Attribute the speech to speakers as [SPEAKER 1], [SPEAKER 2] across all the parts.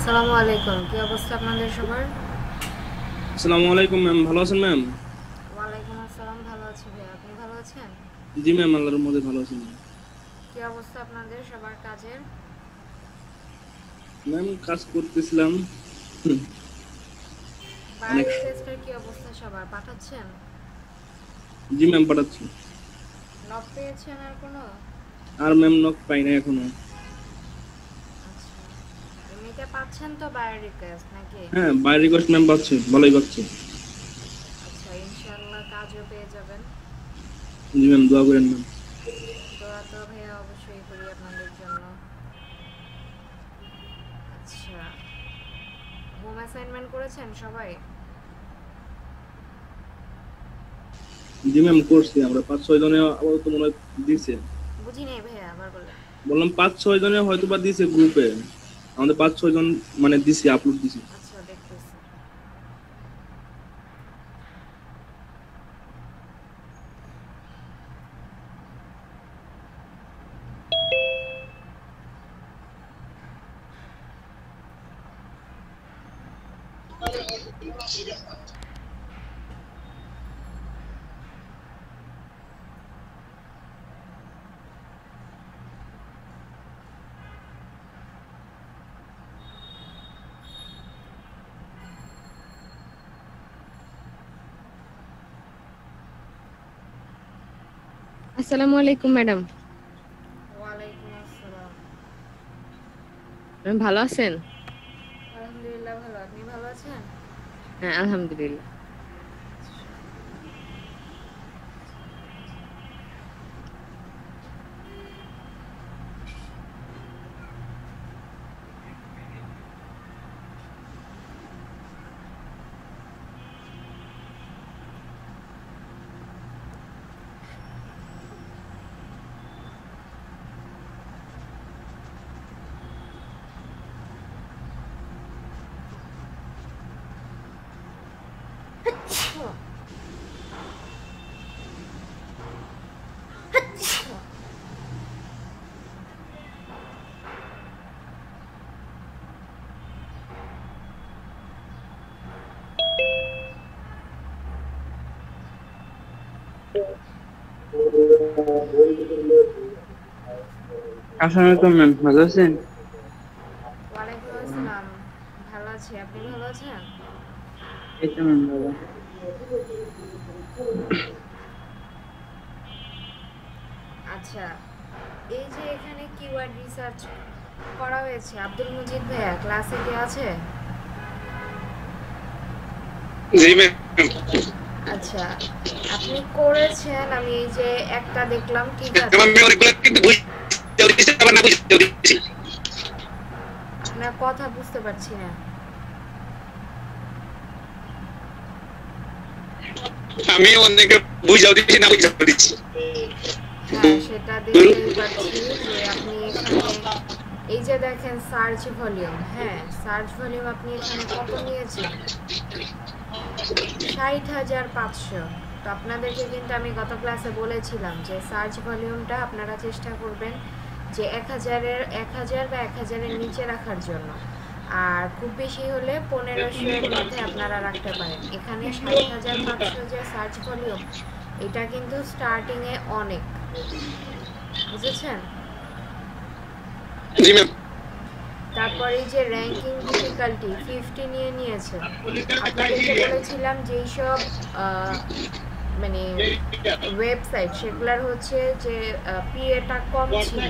[SPEAKER 1] আসসালামু আলাইকুম, কি অবস্থা আপনাদের সবার?
[SPEAKER 2] আসসালামু আলাইকুম ম্যাম, ভালো আছেন ম্যাম?
[SPEAKER 1] ওয়ালাইকুম আসসালাম, ভালো আছি ভাই, আপনি ভালো আছেন?
[SPEAKER 2] জি ম্যাম, আল্লাহর মধ্যে ভালো আছেন ম্যাম।
[SPEAKER 1] কি অবস্থা আপনাদের সবার কাজের?
[SPEAKER 2] ম্যাম কাজ করতেছিলাম। হুম, অনেক।
[SPEAKER 1] বায়োরিক টেস্টের কি অবস্থা সবার পাঠাচ্ছেন?
[SPEAKER 2] জি ম্যাম, পাঠাচ্ছি।
[SPEAKER 1] নক পেয়েছেন আর কোনো?
[SPEAKER 2] আর ম্যাম নক পাই না এখনো।
[SPEAKER 1] আচ্ছা, এমনিতে পাচ্ছেন তো বায়োরিক টেস্ট নাকি?
[SPEAKER 2] হ্যাঁ, বাই রিকোয়েস্ট ম্যাম পাচ্ছি, ভালোই পাচ্ছি।
[SPEAKER 1] আচ্ছা, ইনশাল্লাহ কাজও পেয়ে যাবেন।
[SPEAKER 2] জি ম্যাম, দোয়া করেন ম্যাম।
[SPEAKER 1] দোয়া তো ভাইয়া অবশ্যই করি আপনাদের জন্য। আচ্ছা, হোম অ্যাসাইনমেন্ট করেছেন সবাই?
[SPEAKER 2] জি ম্যাম, করছি আমরা 5-6 জনে আপাতত মনে হয় দিছে।
[SPEAKER 1] বুঝি নেই ভাইয়া, আবার বললেন।
[SPEAKER 2] বললাম 5-6 জনে হয়তো বা দিছে গ্রুপে। আমাদের 5-6 জন মানে দিছি, আপলোড দিছি।
[SPEAKER 1] আচ্ছা, দেখতেছি।
[SPEAKER 3] আসসালামু আলাইকুম ম্যাডাম।
[SPEAKER 1] ওয়ালাইকুম আসসালাম।
[SPEAKER 3] ভালো আছেন?
[SPEAKER 1] আলহামদুলিল্লাহ ভালো, আপনি ভালো আছেন?
[SPEAKER 3] হ্যাঁ, আলহামদুলিল্লাহ।
[SPEAKER 4] আসসালামু আলাইকুম ম্যাম, ভালো আছেন?
[SPEAKER 1] ওয়ালাইকুম আসসালাম, ভালো আছি, আপনি ভালো আছেন?
[SPEAKER 4] এই তো ম্যাম ভালো।
[SPEAKER 1] আচ্ছা, এই যে এখানে কিওয়ার্ড রিসার্চ করা হয়েছে, আব্দুল মজিদ ভাইয়া ক্লাসে কি আছে?
[SPEAKER 4] জি ম্যাম।
[SPEAKER 1] আচ্ছা, আপনি করেছেন, আমি এই যে একটা দেখলাম, ঠিক আছে।
[SPEAKER 4] আমি অনেকগুলো কিন্তু বুঝতেও দিছি, আবার না বুঝতেও দিছি।
[SPEAKER 1] আপনার কথা বুঝতে পারছি না।
[SPEAKER 4] আমি অনেকে বুঝাও দিছি, না বুঝাও দিছি।
[SPEAKER 1] হ্যাঁ, সেটা দেখতেই পাচ্ছি যে আপনি এখানে এই যে দেখেন সার্চ ভলিউম, হ্যাঁ সার্চ ভলিউম আপনি এখানে কত নিয়েছেন? 60,500। তো আপনাদেরকে কিন্তু আমি গত ক্লাসে বলেছিলাম যে সার্চ ভলিউমটা আপনারা চেষ্টা করবেন যে 1,000 বা 1,000-এর নিচে রাখার জন্য। আর খুব বেশি হলে 1,500-এর মধ্যে আপনারা রাখতে পারেন। এখানে 60,500 যে সার্চ ভলিউম, এটা কিন্তু স্টার্টিংয়ে অনেক, বুঝেছেন?
[SPEAKER 4] জি ম্যাম।
[SPEAKER 1] তারপরে এই যে র্যাঙ্কিং ডিফিকাল্টি 50 নিয়ে নিয়েছে। আপনাদেরকে বলেছিলাম যেই সব মানে ওয়েবসাইট সেগুলোর হচ্ছে যে পিএটা কম ছিল,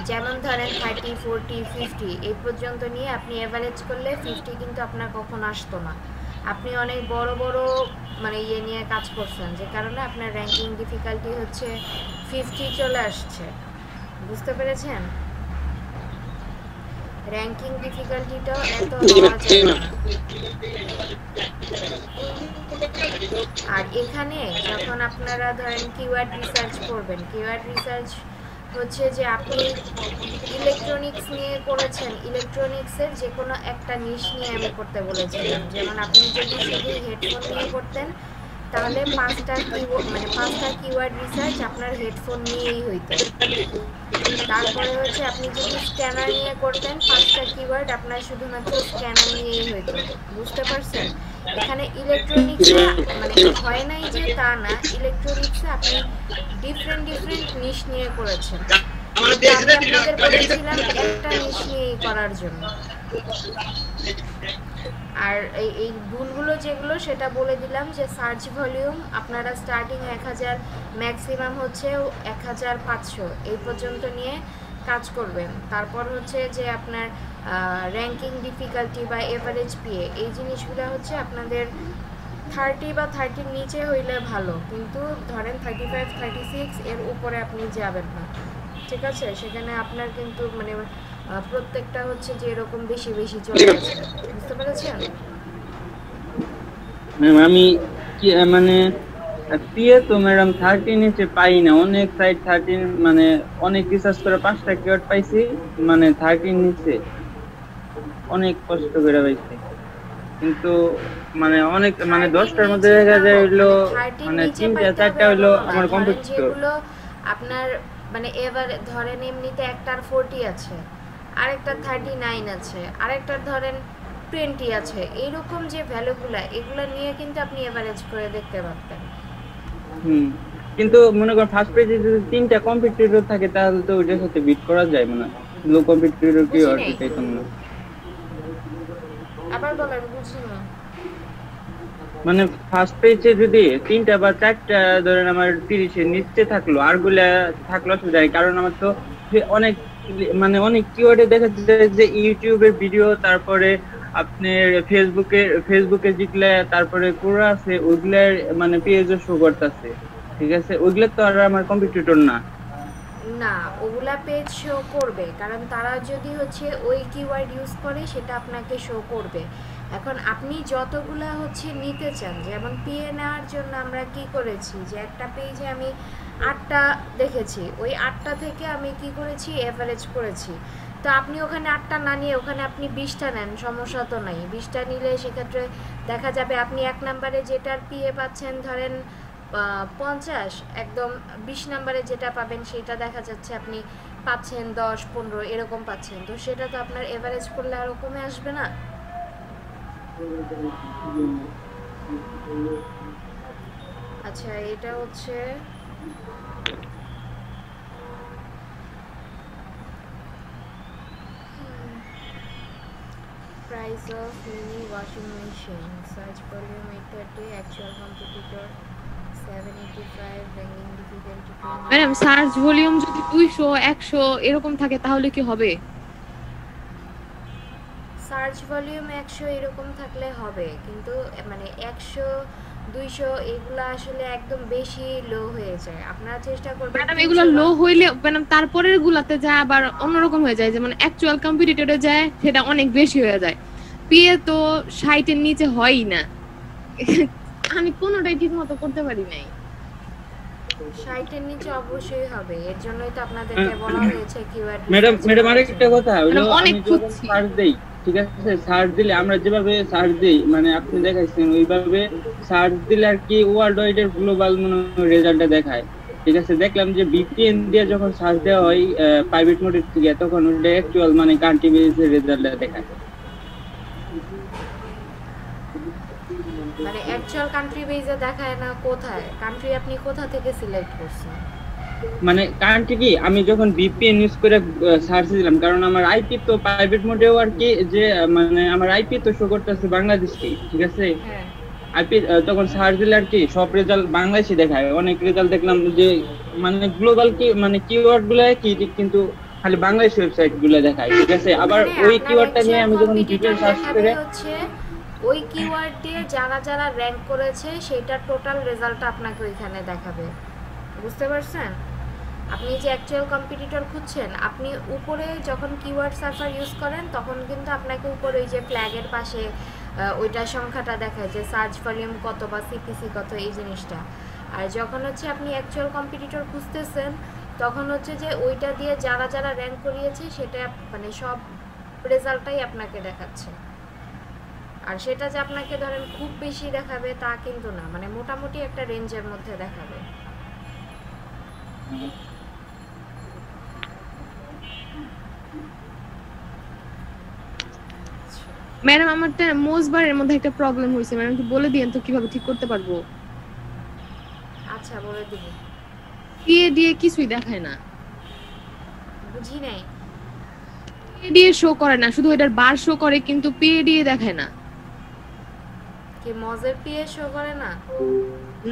[SPEAKER 1] যেমন ধরেন 30, 40, 50 এই পর্যন্ত নিয়ে আপনি এভারেজ করলে 50 কিন্তু আপনার কখন আসতো না। আপনি অনেক বড় বড় মানে ইয়ে নিয়ে কাজ করছেন, যে কারণে আপনার র্যাঙ্কিং ডিফিকাল্টি হচ্ছে 50 চলে আসছে, বুঝতে পেরেছেন? র্যাঙ্কিং ডিফিকাল্টিটাও এত হওয়া যাবে না। আর এখানে যখন আপনারা ধরেন কিওয়ার্ড রিসার্চ করবেন, কিওয়ার্ড রিসার্চ হচ্ছে যে আপনি ইলেকট্রনিক্স নিয়ে করেছেন, ইলেকট্রনিক্সের যে কোনো একটা নিশ নিয়ে আমি করতে বলেছিলাম। যেমন আপনি যদি শুধু হেডফোন নিয়ে করতেন তাহলে 5টা কিওয়ার্ড রিসার্চ আপনার হেডফোন নিয়েই হইতো। তারপরে হচ্ছে আপনি যদি স্ক্যানার নিয়ে করতেন 5টা কিওয়ার্ড আপনার শুধুমাত্র স্ক্যানার নিয়েই হইতো। বুঝতে পারছেন? এখানে ইলেকট্রনিক্সে মানে হয় নাই যে তা না, ইলেকট্রনিক্সে আপনি ডিফারেন্ট নিশ নিয়ে করেছেন। আমি আপনাদের বলেছিলাম একটা নিশ নিয়েই করার জন্য। আর এই ভুলগুলো যেগুলো সেটা বলে দিলাম যে সার্চ ভলিউম আপনারা স্টার্টিং 1000, ম্যাক্সিমাম হচ্ছে 1500 এই পর্যন্ত নিয়ে কাজ করবেন। তারপর হচ্ছে যে আপনার র্যাঙ্কিং ডিফিকাল্টি বা এভারেজ পিএ এই জিনিসগুলো হচ্ছে আপনাদের 30 বা 30 নিচে হইলে ভালো, কিন্তু ধরেন 35, 36 এর উপরে আপনি যাবেন না, ঠিক আছে? সেখানে আপনার কিন্তু মানে প্রত্যেকটা হচ্ছে যে এরকম বেশি চলে যাচ্ছে। বুঝতে পেরেছেন?
[SPEAKER 5] ম্যাম আমি কি মানে পিএ তো ম্যাডাম 30 নিচে পাই না, অনেক সাইট 30 মানে অনেক রিসার্চ করে 5টা কিওয়ার্ড পাইছি, মানে 30 নিচে অনেক কষ্ট করে পাইছি, কিন্তু মানে অনেক মানে 10টার মধ্যে দেখা যায় হইলো মানে 3টা 4টা হইলো আমার কম্পিটিটর।
[SPEAKER 1] যেগুলো আপনার মানে এবার ধরেন এমনিতে একটার 40 আছে, আরেকটার 39 আছে, আরেকটার ধরেন 20 আছে, এইরকম যে ভ্যালুগুলা এগুলো নিয়ে কিন্তু আপনি এভারেজ করে দেখতে পারতেন।
[SPEAKER 5] কিন্তু মনে করেন ফার্স্ট পেজে যদি 3টা কম্পিটিটর থাকে তাহলে তো ওইটার সাথে বিট করা যায় না। লো কম্পিটিটর কি আর পেতাম না।
[SPEAKER 1] আবার বলেন, বুঝি না।
[SPEAKER 5] মানে ফার্স্ট পেজে যদি 3টা বা 4টা ধরেন আমার 30 এর নিচে থাকলো, আরগুলা থাকলো অসুবিধা নেই, কারণ আমার তো অনেক মানে অনেক কিওয়ার্ডে দেখা যায় যে ইউটিউবের ভিডিও, তারপরে আপনার ফেসবুকে যেগুলা তারপরে কোরা আছে ওইগুলার মানে পেজও শো করতেছে, ঠিক আছে? ওইগুলা তো আর আমার কম্পিটিটর না।
[SPEAKER 1] না, ওগুলা পেজ শো করবে, কারণ তারা যদি হচ্ছে ওই কিওয়ার্ড ইউজ করে সেটা আপনাকে শো করবে। এখন আপনি যতগুলা হচ্ছে নিতে চান, যেমন পিএ নেওয়ার জন্য আমরা কি করেছি যে একটা পেজে আমি 8টা দেখেছি, ওই 8টা থেকে আমি কি করেছি এভারেজ করেছি। তো আপনি ওখানে 8টা না নিয়ে ওখানে আপনি 20টা নেন, সমস্যা তো নাই। 20টা নিলে সেক্ষেত্রে দেখা যাবে আপনি 1 নম্বরে যেটার পিএ পাচ্ছেন ধরেন 50, একদম 20 নম্বরে যেটা পাবেন সেটা দেখা যাচ্ছে আপনি পাচ্ছেন 10, 15 এরকম পাচ্ছেন। তো সেটা তো আপনার এভারেজ করলে আরও কমে আসবে না? আচ্ছা, এটা হচ্ছে price of mini washing machine, search volume 830, actual competitor 785, ranking difficulty 20।
[SPEAKER 3] Madam search volume যদি 200, 100 এরকম থাকে তাহলে কি হবে?
[SPEAKER 1] সার্চ ভলিউম 100 এরকম থাকলে হবে, কিন্তু মানে 100, 200 এগুলো আসলে একদম বেশি লো হয়ে যায়। আপনারা চেষ্টা করবেন
[SPEAKER 3] ম্যাডাম এগুলো লো হইলে ম্যাডাম তারপরের গুলাতে যায় আবার অন্যরকম হয়ে যায়, যেমন অ্যাকচুয়াল কম্পিটিটরে যায় সেটা অনেক বেশি হয়ে যায়। পিএ তো 60 এর নিচে হয়ই না। আমি কোনোটাই ঠিক মতো করতে পারি নাই।
[SPEAKER 1] 60 এর নিচে অবশ্যই হবে, এর জন্যই তো আপনাদেরকে বলা হয়েছে কিওয়ার্ড।
[SPEAKER 5] ম্যাডাম আরেকটা কথা হলো,
[SPEAKER 3] অনেক
[SPEAKER 5] আমি যখন সার্চ দেই, ঠিক আছে, সার্চ দিলে আমরা যেভাবে সার্চ দেই মানে আপনি দেখাইছেন ওইভাবে সার্চ দিলে আর কি ওয়ার্ল্ড ওয়াইড এর গ্লোবাল রেজাল্টটা দেখায়, ঠিক আছে? দেখলাম যে ভিপিএন দিয়ে যখন সার্চ দেওয়া হয় প্রাইভেট মোডের থেকে, তখন ওটা অ্যাকচুয়াল মানে কান্ট্রি বেসের রেজাল্টটা দেখায়।
[SPEAKER 1] মানে অ্যাকচুয়াল কান্ট্রি বেজে দেখায় না? কোথায় কান্ট্রি আপনি কোথা থেকে সিলেক্ট করছেন?
[SPEAKER 5] মানে কারণটা কি, আমি যখন ভিপিএন ইউজ করে সার্চ দিলাম, কারণ আমার আইপি তো প্রাইভেট মোডেও আর কি যে মানে আমার আইপি তো শো করতেছে বাংলাদেশে, ঠিক আছে?
[SPEAKER 1] হ্যাঁ,
[SPEAKER 5] আইপি তখন সার্চ দিলে আর কি সব রেজাল্ট বাংলাদেশি দেখায়। অনেক রেজাল্ট দেখলাম যে মানে গ্লোবাল কি মানে কিওয়ার্ড গুলো কি, কিন্তু খালি বাংলাদেশ ওয়েবসাইট গুলো দেখায়, ঠিক আছে? আবার ওই কিওয়ার্ডটা নিয়ে আমি যখন ভিপিএন সার্চ করে
[SPEAKER 1] হচ্ছে ওই কিওয়ার্ড দিয়ে যারা র‍্যাঙ্ক করেছে সেটার টোটাল রেজাল্টটা আপনাকে ওইখানে দেখাবে। বুঝতে পারছেন? আপনি যে অ্যাকচুয়াল কম্পিটিটর খুঁজছেন, আপনি উপরে যখন কিওয়ার্ড সার্চার ইউজ করেন তখন কিন্তু আপনাকে উপরে ওই যে ফ্ল্যাগের পাশে ওইটার সংখ্যাটা দেখায় যে সার্চ ভলিউম কত বা সিপিসি কত, এই জিনিসটা। আর যখন হচ্ছে আপনি অ্যাকচুয়াল কম্পিটিটর খুঁজতেছেন তখন হচ্ছে যে ওইটা দিয়ে যারা র্যাঙ্ক করিয়েছে সেটা মানে সব রেজাল্টটাই আপনাকে দেখাচ্ছে। আর সেটা যে আপনাকে ধরেন খুব বেশি দেখাবে তা কিন্তু না, মানে মোটামুটি একটা রেঞ্জের মধ্যে দেখাবে।
[SPEAKER 3] ম্যাডাম আমারটা মোজবারের মধ্যে একটা প্রবলেম হয়েছে, ম্যাডাম একটু বলে দিয়েন তো কিভাবে ঠিক করতে পারবো।
[SPEAKER 1] আচ্ছা বলে দিব।
[SPEAKER 3] পিএ দিয়ে কিছুই দেখায় না,
[SPEAKER 1] বুঝি নাই।
[SPEAKER 3] পিএ দিয়ে শো করে না, শুধু এটার বার শো করে কিন্তু পিএ দিয়ে দেখায় না।
[SPEAKER 1] কি মজের পিএ শো করে না?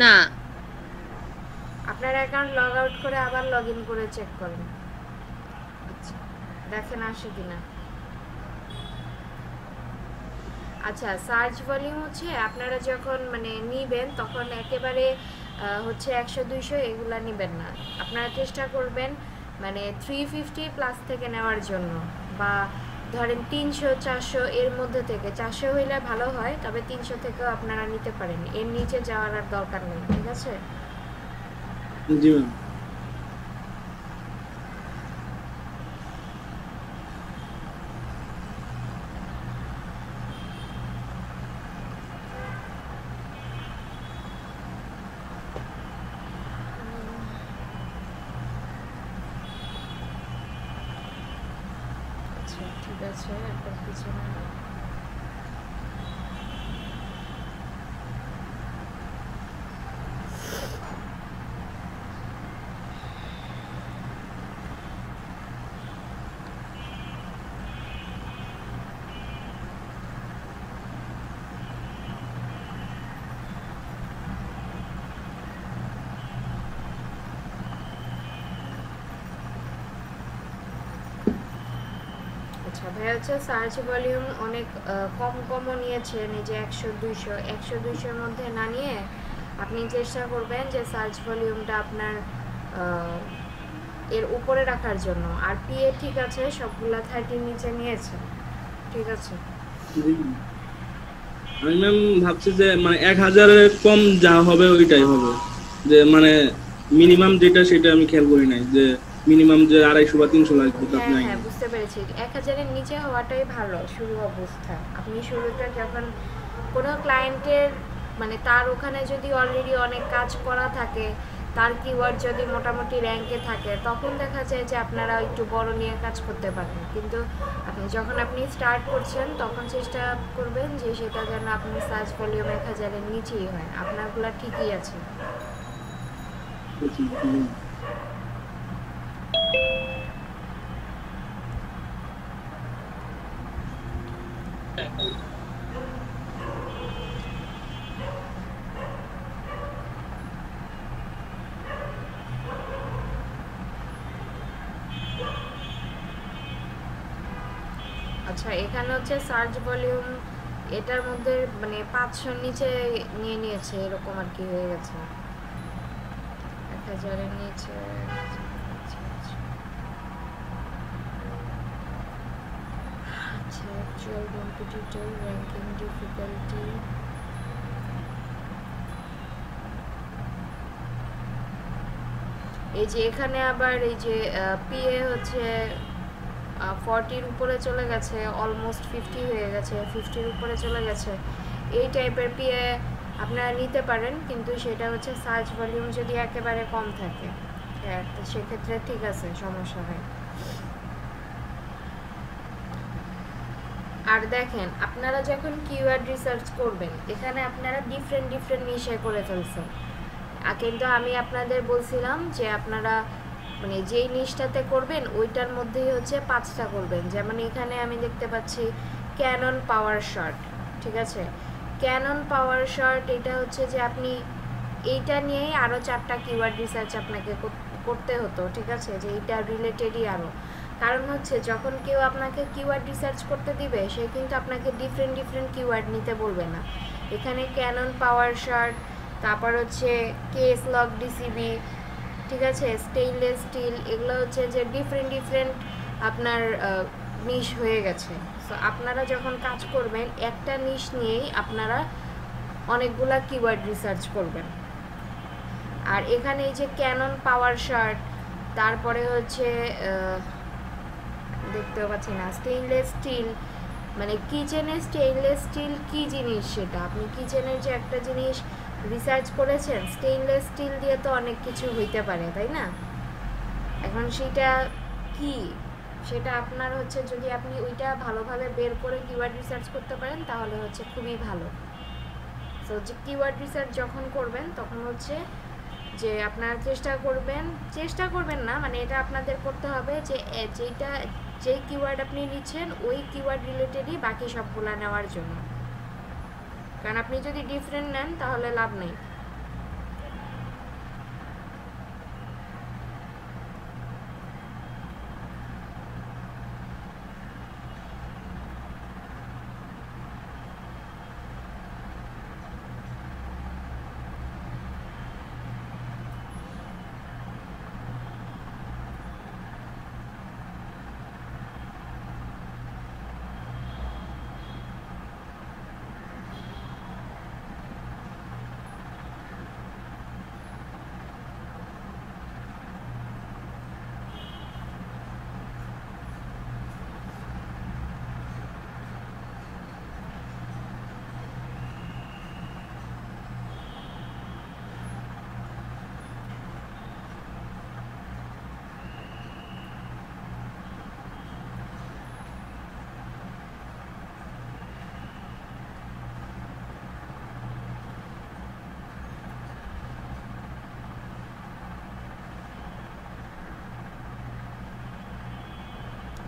[SPEAKER 3] না
[SPEAKER 1] আপনার অ্যাকাউন্ট লগ আউট করে আবার লগ ইন করে চেক করেন, দেখেন আসে কিনা। আচ্ছা সার্চ ভলিউম হচ্ছে আপনারা যখন মানে নিবেন তখন একেবারে হচ্ছে 100-200 এগুলা নেবেন না, আপনারা চেষ্টা করবেন মানে 350 প্লাস থেকে নেওয়ার জন্য, বা ধরেন 300-400 এর মধ্যে থেকে। 400 হইলে ভালো হয়, তবে 300 থেকেও আপনারা নিতে পারেন, এর নিচে যাওয়ার আর দরকার নেই, ঠিক আছে?
[SPEAKER 2] জি ম্যাম।
[SPEAKER 1] আচ্ছা ঠিক আছে, একবার পিছনে ভাই হচ্ছে সার্চ ভলিউম অনেক কমও নিয়েছেন, এই যে 100-200 মধ্যে না নিয়ে আপনি চেষ্টা করবেন যে সার্চ ভলিউমটা আপনার এর উপরে রাখার জন্য। আর পিএ ঠিক আছে, সবগুলা 30 নিচে নিয়েছে, ঠিক আছে?
[SPEAKER 2] আমি ম্যাম ভাবছি যে মানে 1000-এর কম যা হবে ওইটাই হবে, যে মানে মিনিমাম যেটা সেটা আমি খেয়াল করি নাই, যে মিনিমাম যে 250 বা 300 লাগবে তা নাই।
[SPEAKER 1] হ্যাঁ বুঝতে পেরেছি, 1000-এর নিচে হওয়াটাই ভালো শুরু অবস্থা। আপনি শুরুটা যখন কোনো ক্লায়েন্টের মানে তার ওখানে যদি অলরেডি অনেক কাজ করা থাকে, তার কিওয়ার্ড যদি মোটামুটি র্যাঙ্কে থাকে, তখন দেখা যায় যে আপনারা একটু বড় নিয়ে কাজ করতে পারেন। কিন্তু যখন আপনি স্টার্ট করছেন তখন চেষ্টা করবেন যে সেটা যেন আপনি সার্চ ভলিউম 1000-এর নিচেই হয়, আপনারগুলো ঠিকই আছে। আচ্ছা এখানে হচ্ছে সার্চ ভলিউম এটার মধ্যে মানে 500 নিচে নিয়ে নিয়েছে, এরকম আর কি হয়ে গেছে, 1000-এর নিচে। আচ্ছা অ্যাকচুয়াল কম্পিটিটর র্যাঙ্কিং ডিফিকাল্টি, এই যে এখানে আবার এই যে পিএ হচ্ছে 40-র উপরে চলে গেছে, অলমোস্ট 50 হয়ে গেছে, 50-র উপরে চলে গেছে। এই টাইপের পিএ আপনারা নিতে পারেন, কিন্তু সেটা হচ্ছে সার্চ ভলিউম যদি একেবারে কম থাকে, হ্যাঁ তো সেক্ষেত্রে ঠিক আছে, সমস্যা হয়। আর দেখেন আপনারা যখন কিওয়ার্ড রিসার্চ করবেন, এখানে আপনারা ডিফারেন্ট নিশে করে ফেলছেন, কিন্তু আমি আপনাদের বলছিলাম যে আপনারা মানে যেই নিশটাতে করবেন ওইটার মধ্যেই হচ্ছে 5টা করবেন। যেমন এখানে আমি দেখতে পাচ্ছি ক্যানন পাওয়ার শট, ঠিক আছে? ক্যানন পাওয়ার শট এটা হচ্ছে যে আপনি এইটা নিয়েই আরও 4টা কিওয়ার্ড রিসার্চ আপনাকে করতে হতো, ঠিক আছে? যে এইটা রিলেটেডই আরও, কারণ হচ্ছে যখন কেউ আপনাকে কিওয়ার্ড রিসার্চ করতে দিবে সে কিন্তু আপনাকে ডিফারেন্ট কিওয়ার্ড নিতে বলবে না। এখানে ক্যানন পাওয়ার শট, তারপর হচ্ছে কেস লক ডিসিবি, ঠিক আছে, স্টেইনলেস স্টিল, এগুলো হচ্ছে যে ডিফারেন্ট আপনার নিশ হয়ে গেছে। সো আপনারা যখন কাজ করবেন একটা নিশ নিয়েই আপনারা অনেকগুলা কিওয়ার্ড রিসার্চ করবেন। আর এখানে এই যে ক্যানন পাওয়ার শট, তারপরে হচ্ছে দেখতেও পাচ্ছি না, স্টেইনলেস স্টিল, মানে কিচেনে স্টেইনলেস স্টিল কি জিনিস, সেটা আপনি কিচেনের যে একটা জিনিস রিসার্চ করেছেন, স্টেইনলেস স্টিল দিয়ে তো অনেক কিছু হইতে পারে, তাই না? এখন সেটা কি, সেটা আপনার হচ্ছে যদি আপনি ওইটা ভালোভাবে বের করে কিওয়ার্ড রিসার্চ করতে পারেন তাহলে হচ্ছে খুবই ভালো। সো যে কিওয়ার্ড রিসার্চ যখন করবেন তখন হচ্ছে যে আপনার চেষ্টা করবেন না, মানে এটা আপনাদের করতে হবে যে যেই কিওয়ার্ড আপনি নিচ্ছেন ওই কিওয়ার্ড রিলেটেডই বাকি সবগুলা নেওয়ার জন্য, কারণ আপনি যদি ডিফারেন্ট নেন তাহলে লাভ নেই।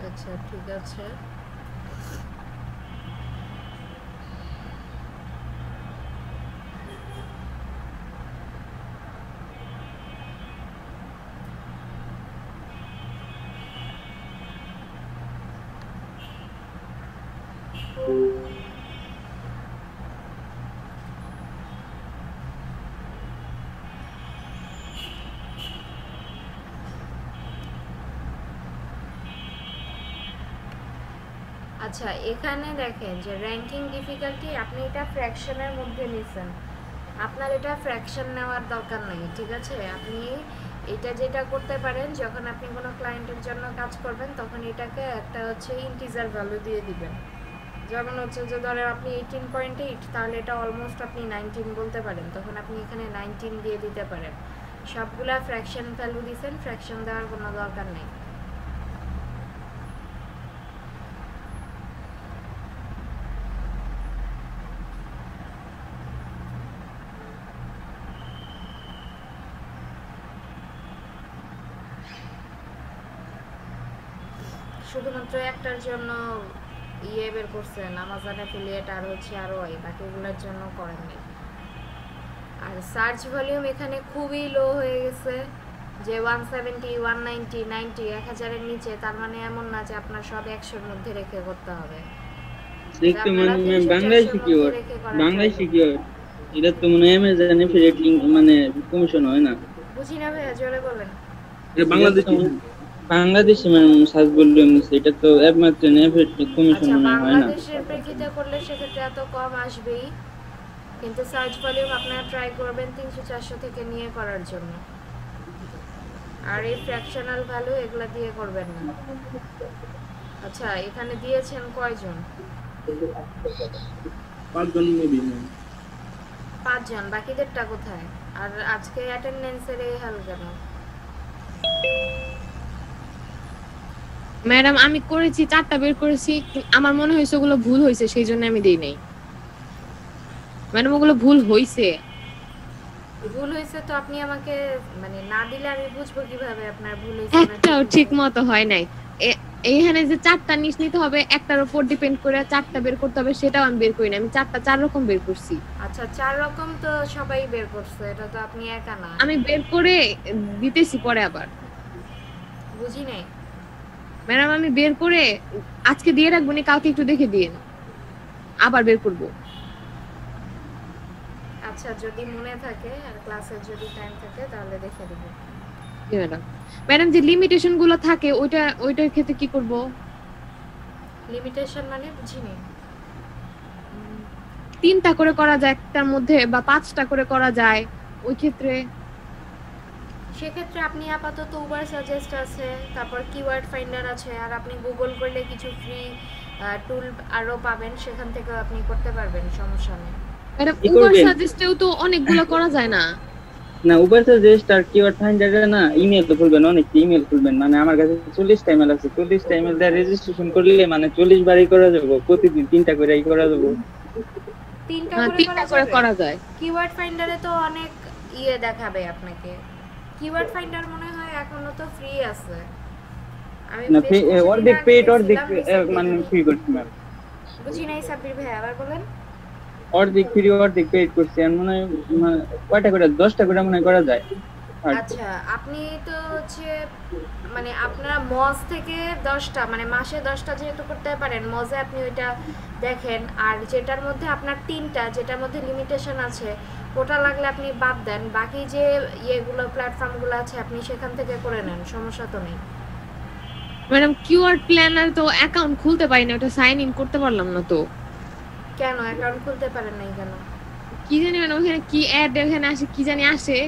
[SPEAKER 1] আচ্ছা ঠিক আছে, আচ্ছা এখানে দেখেন যে র্যাঙ্কিং ডিফিকাল্টি আপনি এটা ফ্র্যাকশনের মধ্যে নিছেন, আপনার এটা ফ্র্যাকশন নেওয়ার দরকার নেই, ঠিক আছে? আপনি এটা যেটা করতে পারেন, যখন আপনি কোনো ক্লায়েন্টের জন্য কাজ করবেন তখন এটাকে একটা হচ্ছে ইন্টিজার ভ্যালু দিয়ে দিবেন। যেমন হচ্ছে যে ধরেন আপনি 18.8, তাহলে এটা অলমোস্ট আপনি 19 বলতে পারেন, তখন আপনি এখানে 19 দিয়ে দিতে পারেন। সবগুলা ফ্র্যাকশন ভ্যালু দিয়েছেন, ফ্র্যাকশন দেওয়ার কোনো দরকার নেই। শুধুমাত্র একটার জন্য বের করছেন আমাজন অ্যাফিলিয়েট আর হচ্ছে আরও বাকিগুলোর জন্য করেননি। আর সার্চ ভলিউম এখানে খুবই লো হয়ে গেছে, যে 170, 190, 90, 1000-এর নিচে, তার মানে এমন না যে আপনার সব 100-এর মধ্যে রেখে করতে হবে।
[SPEAKER 5] দেখতে মানে বাংলাদেশি কিওয়ার্ড, এটা তো মনে হয় অ্যামাজন এফিলিয়েট লিংক মানে কমিশন হয় না।
[SPEAKER 1] বুঝি না ভাইয়া, জোরে বলেন।
[SPEAKER 5] বাংলাদেশি মানে সার্চ ভলিউম এটা তো একমাত্র এফিলিয়েট কমিশন
[SPEAKER 1] আচ্ছা
[SPEAKER 5] মনে হয় না।
[SPEAKER 1] বাংলাদেশের প্রেক্ষিতে করলে সেক্ষেত্রে এত কম আসবেই, কিন্তু সার্চ ভলিউম আপনারা ট্রাই করবেন 300-400 থেকে নিয়ে করার জন্য। আর এই ফ্র্যাকশনাল ভ্যালু এগুলা দিয়ে করবেন না। আচ্ছা এখানে দিয়েছেন কয়জন?
[SPEAKER 2] 5 জন মেবি।
[SPEAKER 1] 5 জন, বাকিদেরটা কোথায়? আর আজকে অ্যাটেন্ডেন্সের এই হাল কেন?
[SPEAKER 3] ম্যাডাম আমি করেছি 4টা বের করেছি, আমার মনে হয়েছে ওগুলো ভুল হয়েছে, সেই জন্য আমি দেই নাই। ম্যাডাম ওগুলো ভুল হয়েছে।
[SPEAKER 1] ভুল হয়েছে তো আপনি আমাকে মানে না দিলে আমি বুঝবো কিভাবে আপনার ভুল হয়েছে?
[SPEAKER 3] একটাও ঠিক মতো হয় নাই। এইখানে যে 4টা নিচ নিতে হবে, একটার উপর ডিপেন্ড করে 4টা বের করতে হবে, সেটাও আমি বের করি না। আমি 4 রকম বের করছি।
[SPEAKER 1] আচ্ছা 4 রকম তো সবাই বের করছে, এটা তো আপনি একা না।
[SPEAKER 3] আমি বের করে দিতেছি পরে আবার।
[SPEAKER 1] বুঝি নাই
[SPEAKER 3] ম্যাডাম, আমি বের করে আজকে দিয়ে রাখবো, নি কালকে একটু দেখে দিন, আবার বের করব।
[SPEAKER 1] আচ্ছা যদি মনে থাকে আর ক্লাসের যদি টাইম থাকে তাহলে দেখে দেব।
[SPEAKER 3] ম্যাডাম ম্যাডাম যে লিমিটেশন গুলো থাকে ওইটার ক্ষেত্রে কি করব?
[SPEAKER 1] লিমিটেশন মানে বুঝিনি।
[SPEAKER 3] 3টা করে করা যায় একটার মধ্যে, বা 5টা করে করা যায়, ওই ক্ষেত্রে
[SPEAKER 1] সেক্ষেত্রে আপনি আপাতত উবার সাজেস্ট আছে, তারপর কিওয়ার্ড ফাইন্ডার আছে, আর আপনি গুগল করলে কিছু ফ্রি টুল আরো পাবেন, সেখান থেকে আপনি করতে পারবেন, সমস্যা নেই।
[SPEAKER 3] ম্যাডাম
[SPEAKER 5] কি
[SPEAKER 3] উবার
[SPEAKER 5] করবেন?
[SPEAKER 3] সাজেস্টেও তো অনেকগুলো করা যায় না?
[SPEAKER 5] না উবার সাজেস্ট আর কিওয়ার্ড ফাইন্ডারে না ইমেল তো খুলবেন, অনেক ইমেল খুলবেন, মানে আমার কাছে 40টা ইমেল আছে, 40টা ইমেল দিয়ে রেজিস্ট্রেশন করলে মানে 40 বারই করা যাবে, প্রতিদিন 3টা করে করা যাবে।
[SPEAKER 1] 3টা
[SPEAKER 3] হ্যাঁ,
[SPEAKER 1] করে
[SPEAKER 3] 3টা করে করা যায়।
[SPEAKER 1] কিওয়ার্ড ফাইন্ডারে তো অনেক দেখাবে আপনাকে। কিওয়ার্ড ফাইন্ডার মনে হয় এখনো তো ফ্রি আছে। আমি
[SPEAKER 5] না
[SPEAKER 1] বেশ কিছুদিন
[SPEAKER 5] অর্ধেক
[SPEAKER 1] আগে
[SPEAKER 5] পেড
[SPEAKER 1] দেখছিলাম,
[SPEAKER 5] অর্ধেক
[SPEAKER 1] recently
[SPEAKER 5] মানে
[SPEAKER 1] দেখি।
[SPEAKER 5] ফ্রি করছি ম্যাম,
[SPEAKER 1] বুঝি নাই সাব্বির ভাই, আবার বলেন।
[SPEAKER 5] অর্ধেক ফ্রি অর্ধেক পেড করছি, আর মনে হয় কয়টা করে 10টা করে মনে হয় করা যায়।
[SPEAKER 1] আচ্ছা, আপনি তো হচ্ছে মানে আপনার মজ থেকে 10টা মানে মাসে 10টা যেহেতু করতে পারেন, মজে আপনি ওইটা দেখেন। আর যেটার মধ্যে আপনার 3টা, যেটার মধ্যে লিমিটেশন আছে, ওটা লাগলে আপনি বাদ দেন। বাকি যে ইয়েগুলো প্ল্যাটফর্মগুলো আছে আপনি সেখান থেকে করে নেন, সমস্যা তো নেই।
[SPEAKER 3] ম্যাডাম কিওয়ার্ড প্ল্যানার তো অ্যাকাউন্ট খুলতে পারি না, ওটা সাইন ইন করতে পারলাম না তো।
[SPEAKER 1] কেন অ্যাকাউন্ট খুলতে পারেন নাই কেন?
[SPEAKER 3] কি জানি ম্যাডাম ওখানে কি অ্যাড এখানে আসে, কি জানি আসে,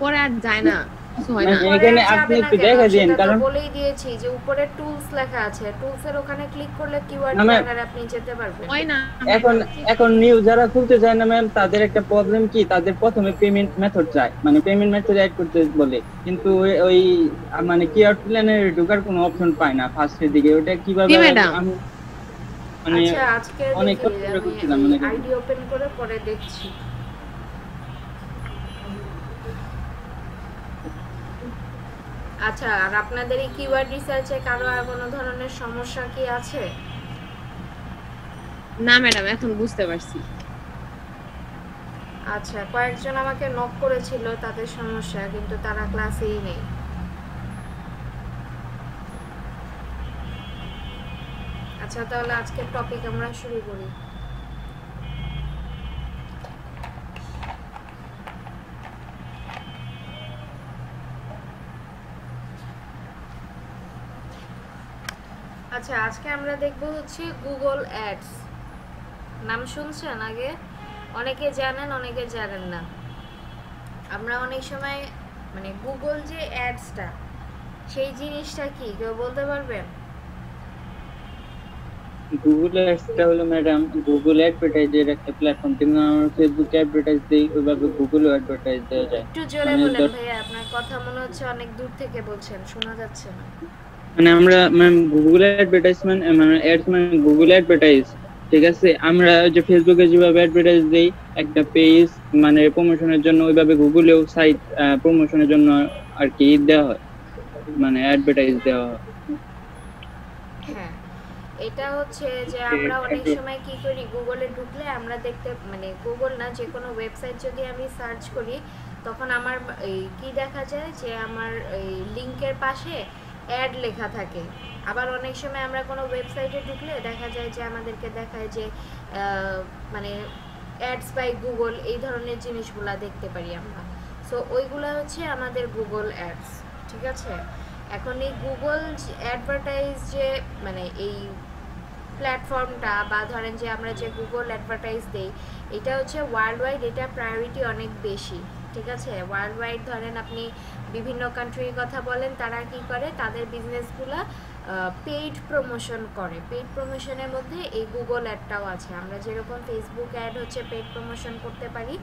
[SPEAKER 3] পরে আর যায় না, কিছু হয় না।
[SPEAKER 5] মানে এখানে আপনি একটু দেখা দিন, কারণ
[SPEAKER 1] বলেই দিয়েছি যে উপরে টুলস লেখা আছে, টুলসের ওখানে ক্লিক করলে কিওয়ার্ড
[SPEAKER 5] না, ম্যাম।
[SPEAKER 1] প্ল্যানারে আপনি যেতে পারবেন।
[SPEAKER 3] হয় না
[SPEAKER 5] এখন নিউ যারা খুলতে চায় না ম্যাম, তাদের একটা প্রবলেম কি, তাদের প্রথমে পেমেন্ট মেথড চায়, মানে পেমেন্ট মেথড অ্যাড করতে বলে, কিন্তু ওই মানে কিওয়ার্ড প্ল্যানে ঢোকার কোনো অপশন পায় না ফার্স্টের দিকে, ওটা কিভাবে
[SPEAKER 3] জি, ম্যাডাম।
[SPEAKER 5] আমি মানে
[SPEAKER 1] আচ্ছা, আজকে
[SPEAKER 5] অনেক
[SPEAKER 1] দেখি,
[SPEAKER 5] কষ্ট করে করছিলাম,
[SPEAKER 1] আমি
[SPEAKER 5] মানে
[SPEAKER 1] আইডি ওপেন করে পরে দেখছি। আচ্ছা, আর আপনাদের এই কিওয়ার্ড রিসার্চে কারো আর কোনো ধরনের সমস্যা কি আছে?
[SPEAKER 3] না ম্যাডাম, এখন বুঝতে পারছি।
[SPEAKER 1] আচ্ছা, কয়েকজন আমাকে নক করেছিল তাদের সমস্যা, কিন্তু তারা ক্লাসেই নেই। আচ্ছা, তাহলে আজকের টপিক আমরা শুরু করি। আচ্ছা, আজকে আমরা দেখব হচ্ছে গুগল অ্যাডস। নাম শুনছেন আগে? অনেকে জানেন, অনেকে জানেন না। আমরা অনেক সময় মানে গুগল যে অ্যাডসটা, সেই জিনিসটা কি কেউ বলতে পারবেন?
[SPEAKER 5] গুগল অ্যাডসটা হলো ম্যাডাম গুগল অ্যাডভার্টাইজের একটা প্ল্যাটফর্ম, যেমন আমরা ফেসবুকে অ্যাডভার্টাইজ দেই ওইভাবে গুগলও অ্যাডভার্টাইজ দেওয়া যায়।
[SPEAKER 1] একটু জোরে
[SPEAKER 5] মানে
[SPEAKER 1] বলেন ভাইয়া, আপনার কথা মনে হচ্ছে অনেক দূর থেকে বলছেন, শোনা যাচ্ছে না।
[SPEAKER 5] মানে আমরা ম্যাম গুগল অ্যাডভার্টাইজমেন্ট মানে অ্যাডস মানে গুগল অ্যাডভার্টাইজ, ঠিক আছে, আমরা যে ফেসবুকে যেভাবে অ্যাডভার্টাইজ দেই একটা পেজ মানে প্রমোশনের জন্য, ওইভাবে গুগলেও সাইট প্রমোশনের জন্য আর কি দেওয়া হয়, মানে অ্যাডভার্টাইজ দেওয়া হয়।
[SPEAKER 1] হ্যাঁ, এটা হচ্ছে যে আমরা অনেক সময় কি করি, গুগলে ঢুকলে আমরা দেখতে মানে গুগল না, যে কোনো ওয়েবসাইট যদি আমি সার্চ করি, তখন আমার এই কি দেখা যায় যে আমার এই লিংকের পাশে অ্যাড লেখা থাকে। আবার অনেক সময় আমরা কোনো ওয়েবসাইটে ঢুকলে দেখা যায় যে আমাদেরকে দেখায় যে মানে অ্যাডস বাই গুগল, এই ধরনের জিনিসগুলা দেখতে পারি আমরা। সো ওইগুলা হচ্ছে আমাদের গুগল অ্যাডস, ঠিক আছে। এখন এই গুগল অ্যাডভার্টাইজ যে মানে এই প্ল্যাটফর্মটা, বা ধরেন যে আমরা যে গুগল অ্যাডভার্টাইজ দেই, এটা হচ্ছে ওয়ার্ল্ড ওয়াইড, এটা প্রায়োরিটি অনেক বেশি, ঠিক আছে। ওয়ার্ল্ড ওয়াইড ধরেন আপনি বিভিন্ন কান্ট্রির কথা বলেন, তারা কি করে তাদের বিজনেসগুলো পেইড প্রমোশন করে। পেইড প্রমোশনের মধ্যে এই গুগল অ্যাডটাও আছে। আমরা যেরকম ফেসবুক অ্যাড হচ্ছে পেইড প্রমোশন করতে পারি,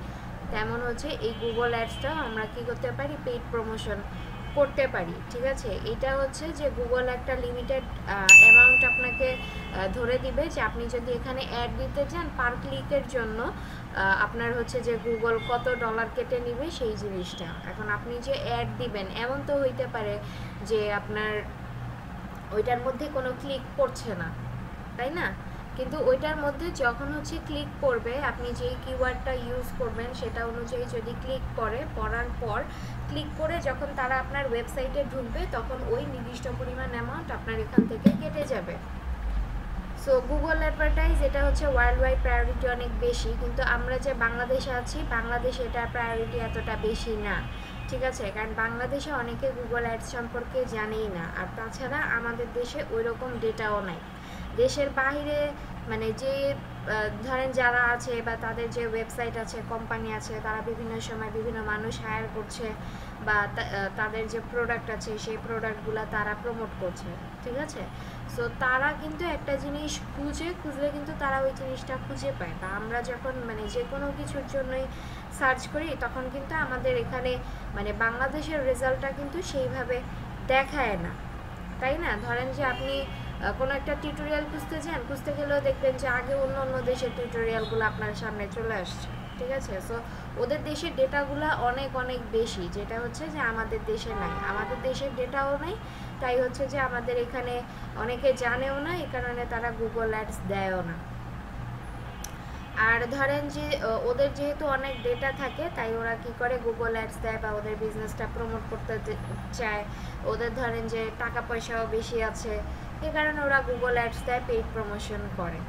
[SPEAKER 1] তেমন হচ্ছে এই গুগল অ্যাডসটাও আমরা কি করতে পারি, পেইড প্রমোশন করতে পারি, ঠিক আছে। এটা হচ্ছে যে গুগল একটা লিমিটেড অ্যামাউন্ট আপনাকে ধরে দিবে, যে আপনি যদি এখানে অ্যাড দিতে চান পার ক্লিকের জন্য আপনার হচ্ছে যে গুগল কত ডলার কেটে নিবে সেই জিনিসটা। এখন আপনি যে অ্যাড দিবেন, এমন তো হইতে পারে যে আপনার ওইটার মধ্যে কোনো ক্লিক পড়ছে না, তাই না? কিন্তু ওইটার মধ্যে যখন হচ্ছে ক্লিক করবে, আপনি যেই কিওয়ার্ডটা ইউজ করবেন সেটা অনুযায়ী যদি ক্লিক করে, পড়ার পর ক্লিক করে যখন তারা আপনার ওয়েবসাইটে ঢুকবে, তখন ওই নির্দিষ্ট পরিমাণ অ্যামাউন্ট আপনার এখান থেকে কেটে যাবে। সো গুগল অ্যাডভার্টাইজ এটা হচ্ছে ওয়ার্ল্ড ওয়াইড প্রায়োরিটি অনেক বেশি, কিন্তু আমরা যে বাংলাদেশে আছি, বাংলাদেশে এটার প্রায়োরিটি এতটা বেশি না, ঠিক আছে। কারণ বাংলাদেশে অনেকে গুগল অ্যাডস সম্পর্কে জানেই না, আর তাছাড়া আমাদের দেশে ওই রকম ডেটাও নাই। দেশের বাইরে মানে যে ধরেন যারা আছে বা তাদের যে ওয়েবসাইট আছে, কোম্পানি আছে, তারা বিভিন্ন সময় বিভিন্ন মানুষ হায়ার করছে বা তাদের যে প্রোডাক্ট আছে সেই প্রোডাক্টগুলো তারা প্রমোট করছে, ঠিক আছে? সো তারা কিন্তু একটা জিনিস খুঁজলে কিন্তু তারা ওই জিনিসটা খুঁজে পায়। বা আমরা যখন মানে যে কোনো কিছুর জন্যই সার্চ করি তখন কিন্তু আমাদের এখানে মানে বাংলাদেশের রেজাল্টটা কিন্তু সেইভাবে দেখায় না, তাই না? ধরেন যে আপনি কোনো একটা টিউটোরিয়াল খুঁজতে গেলেও দেখবেন যে আগে অন্য অন্য দেশের টিউটোরিয়ালগুলো আপনার সামনে চলে আসছে, ঠিক আছে? সো ওদের দেশের ডেটাগুলো অনেক অনেক বেশি, যেটা হচ্ছে যে আমাদের দেশে নাই। আমাদের দেশের ডেটাও নাই, তাই হচ্ছে যে আমাদের এখানে অনেকে জানেও না, এই কারণে তারা গুগল অ্যাডস দেয়ও না। আর ধরেন যে ওদের যেহেতু অনেক ডেটা থাকে, তাই ওরা কি করে গুগল অ্যাডস দেয় বা ওদের বিজনেসটা প্রমোট করতে চায়। ওদের ধরেন যে টাকা পয়সাও বেশি আছে, এ কারণে ওরা গুগল অ্যাডস দেয়, পেইড প্রমোশন করে।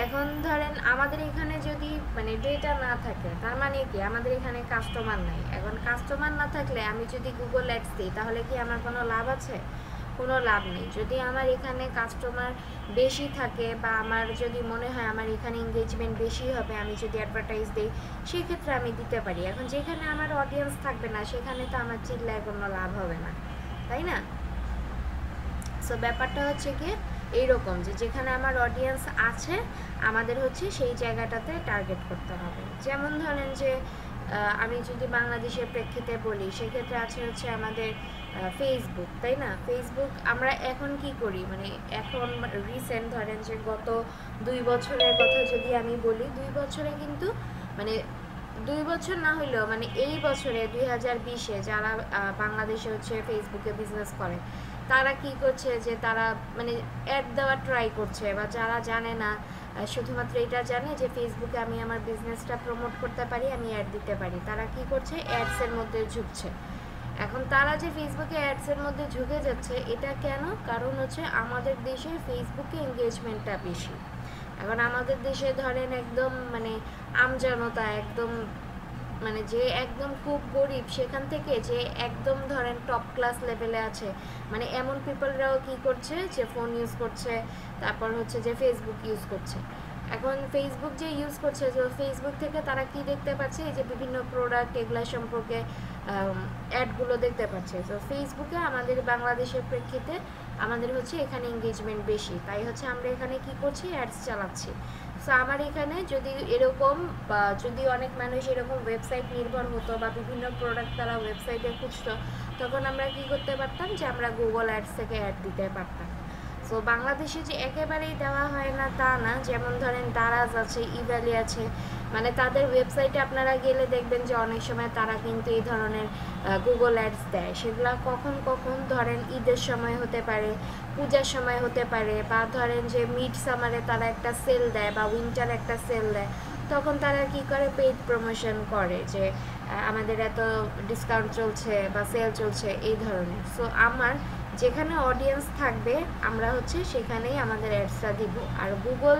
[SPEAKER 1] এখন ধরেন আমাদের এখানে যদি মানে ডেটা না থাকে, তার মানে কি আমাদের এখানে কাস্টমার নাই। এখন কাস্টমার না থাকলে আমি যদি গুগল অ্যাডস দিই তাহলে কি আমার কোনো লাভ আছে? কোনো লাভ নেই। যদি আমার এখানে কাস্টমার বেশি থাকে বা আমার যদি মনে হয় আমার এখানে এঙ্গেজমেন্ট বেশি হবে, আমি যদি অ্যাডভার্টাইজ দিই সেই ক্ষেত্রে আমি দিতে পারি। এখন যেখানে আমার অডিয়েন্স থাকবে না সেখানে তো আমার চিল্লায় কোনো লাভ হবে না, তাই না? সো ব্যাপারটা হচ্ছে কি এইরকম যে যেখানে আমার অডিয়েন্স আছে আমাদের হচ্ছে সেই জায়গাটাতে টার্গেট করতে হবে। যেমন ধরেন যে আমি যদি বাংলাদেশের প্রেক্ষিতে বলি, সেক্ষেত্রে আছে হচ্ছে আমাদের ফেসবুক, তাই না? ফেসবুক আমরা এখন কি করি মানে এখন রিসেন্ট ধরেন যে গত 2 বছরের কথা যদি আমি বলি, 2 বছরে কিন্তু মানে 2 বছর না হইলেও মানে এই বছরে 2020-এ যারা বাংলাদেশে হচ্ছে ফেসবুকে বিজনেস করে তারা কি করছে যে তারা মানে অ্যাড দেওয়ার ট্রাই করছে, বা যারা জানে না শুধুমাত্র এটা জানে যে ফেসবুকে আমি আমার বিজনেসটা প্রমোট করতে পারি, আমি অ্যাড দিতে পারি, তারা কি করছে অ্যাডসের মধ্যে ঝুঁকছে। এখন তারা যে ফেসবুকে অ্যাডসের মধ্যে ঝুঁকে যাচ্ছে এটা কেন? কারণ হচ্ছে আমাদের দেশে ফেসবুকে এঙ্গেজমেন্টটা বেশি। এখন আমাদের দেশে ধরেন একদম মানে আমজনতা একদম মানে যে একদম খুব গরিব সেখান থেকে যে একদম ধরেন টপ ক্লাস লেভেলে আছে, মানে এমন পিপলরাও কি করছে যে ফোন ইউজ করছে, তারপর হচ্ছে যে ফেসবুক ইউজ করছে। এখন ফেসবুক যে ইউজ করছে, তো ফেসবুক থেকে তারা কি দেখতে পাচ্ছে, এই যে বিভিন্ন প্রোডাক্ট এগুলা সম্পর্কে অ্যাডগুলো দেখতে পাচ্ছে। তো ফেসবুকে আমাদের বাংলাদেশের প্রেক্ষিতে আমাদের হচ্ছে এখানে এঙ্গেজমেন্ট বেশি, তাই হচ্ছে আমরা এখানে কি করছি অ্যাডস চালাচ্ছি। সো আমার এখানে যদি এরকম বা যদি অনেক মানুষ এরকম ওয়েবসাইট নির্ভর হতো বা বিভিন্ন প্রোডাক্ট তারা ওয়েবসাইটে খুঁজতো, তখন আমরা কি করতে পারতাম যে আমরা গুগল অ্যাডস থেকে অ্যাড দিতে পারতাম। সো বাংলাদেশে যে একেবারেই দেওয়া হয় না তা না, যেমন ধরেন দারাজ আছে, ইভ্যালি আছে, মানে তাদের ওয়েবসাইটে আপনারা গেলে দেখবেন যে অনেক সময় তারা কিন্তু এই ধরনের গুগল অ্যাডস দেয়। সেগুলো কখন ধরেন ঈদের সময় হতে পারে, পূজার সময় হতে পারে, বা ধরেন যে মিড সামারে তারা একটা সেল দেয় বা উইন্টার একটা সেল দেয়, তখন তারা কি করে পেইড প্রমোশন করে যে আমাদের এত ডিসকাউন্ট চলছে বা সেল চলছে এই ধরনের। সো আমার যেখানে অডিয়েন্স থাকবে আমরা হচ্ছে সেখানেই আমাদের অ্যাডসটা দিব। আর গুগল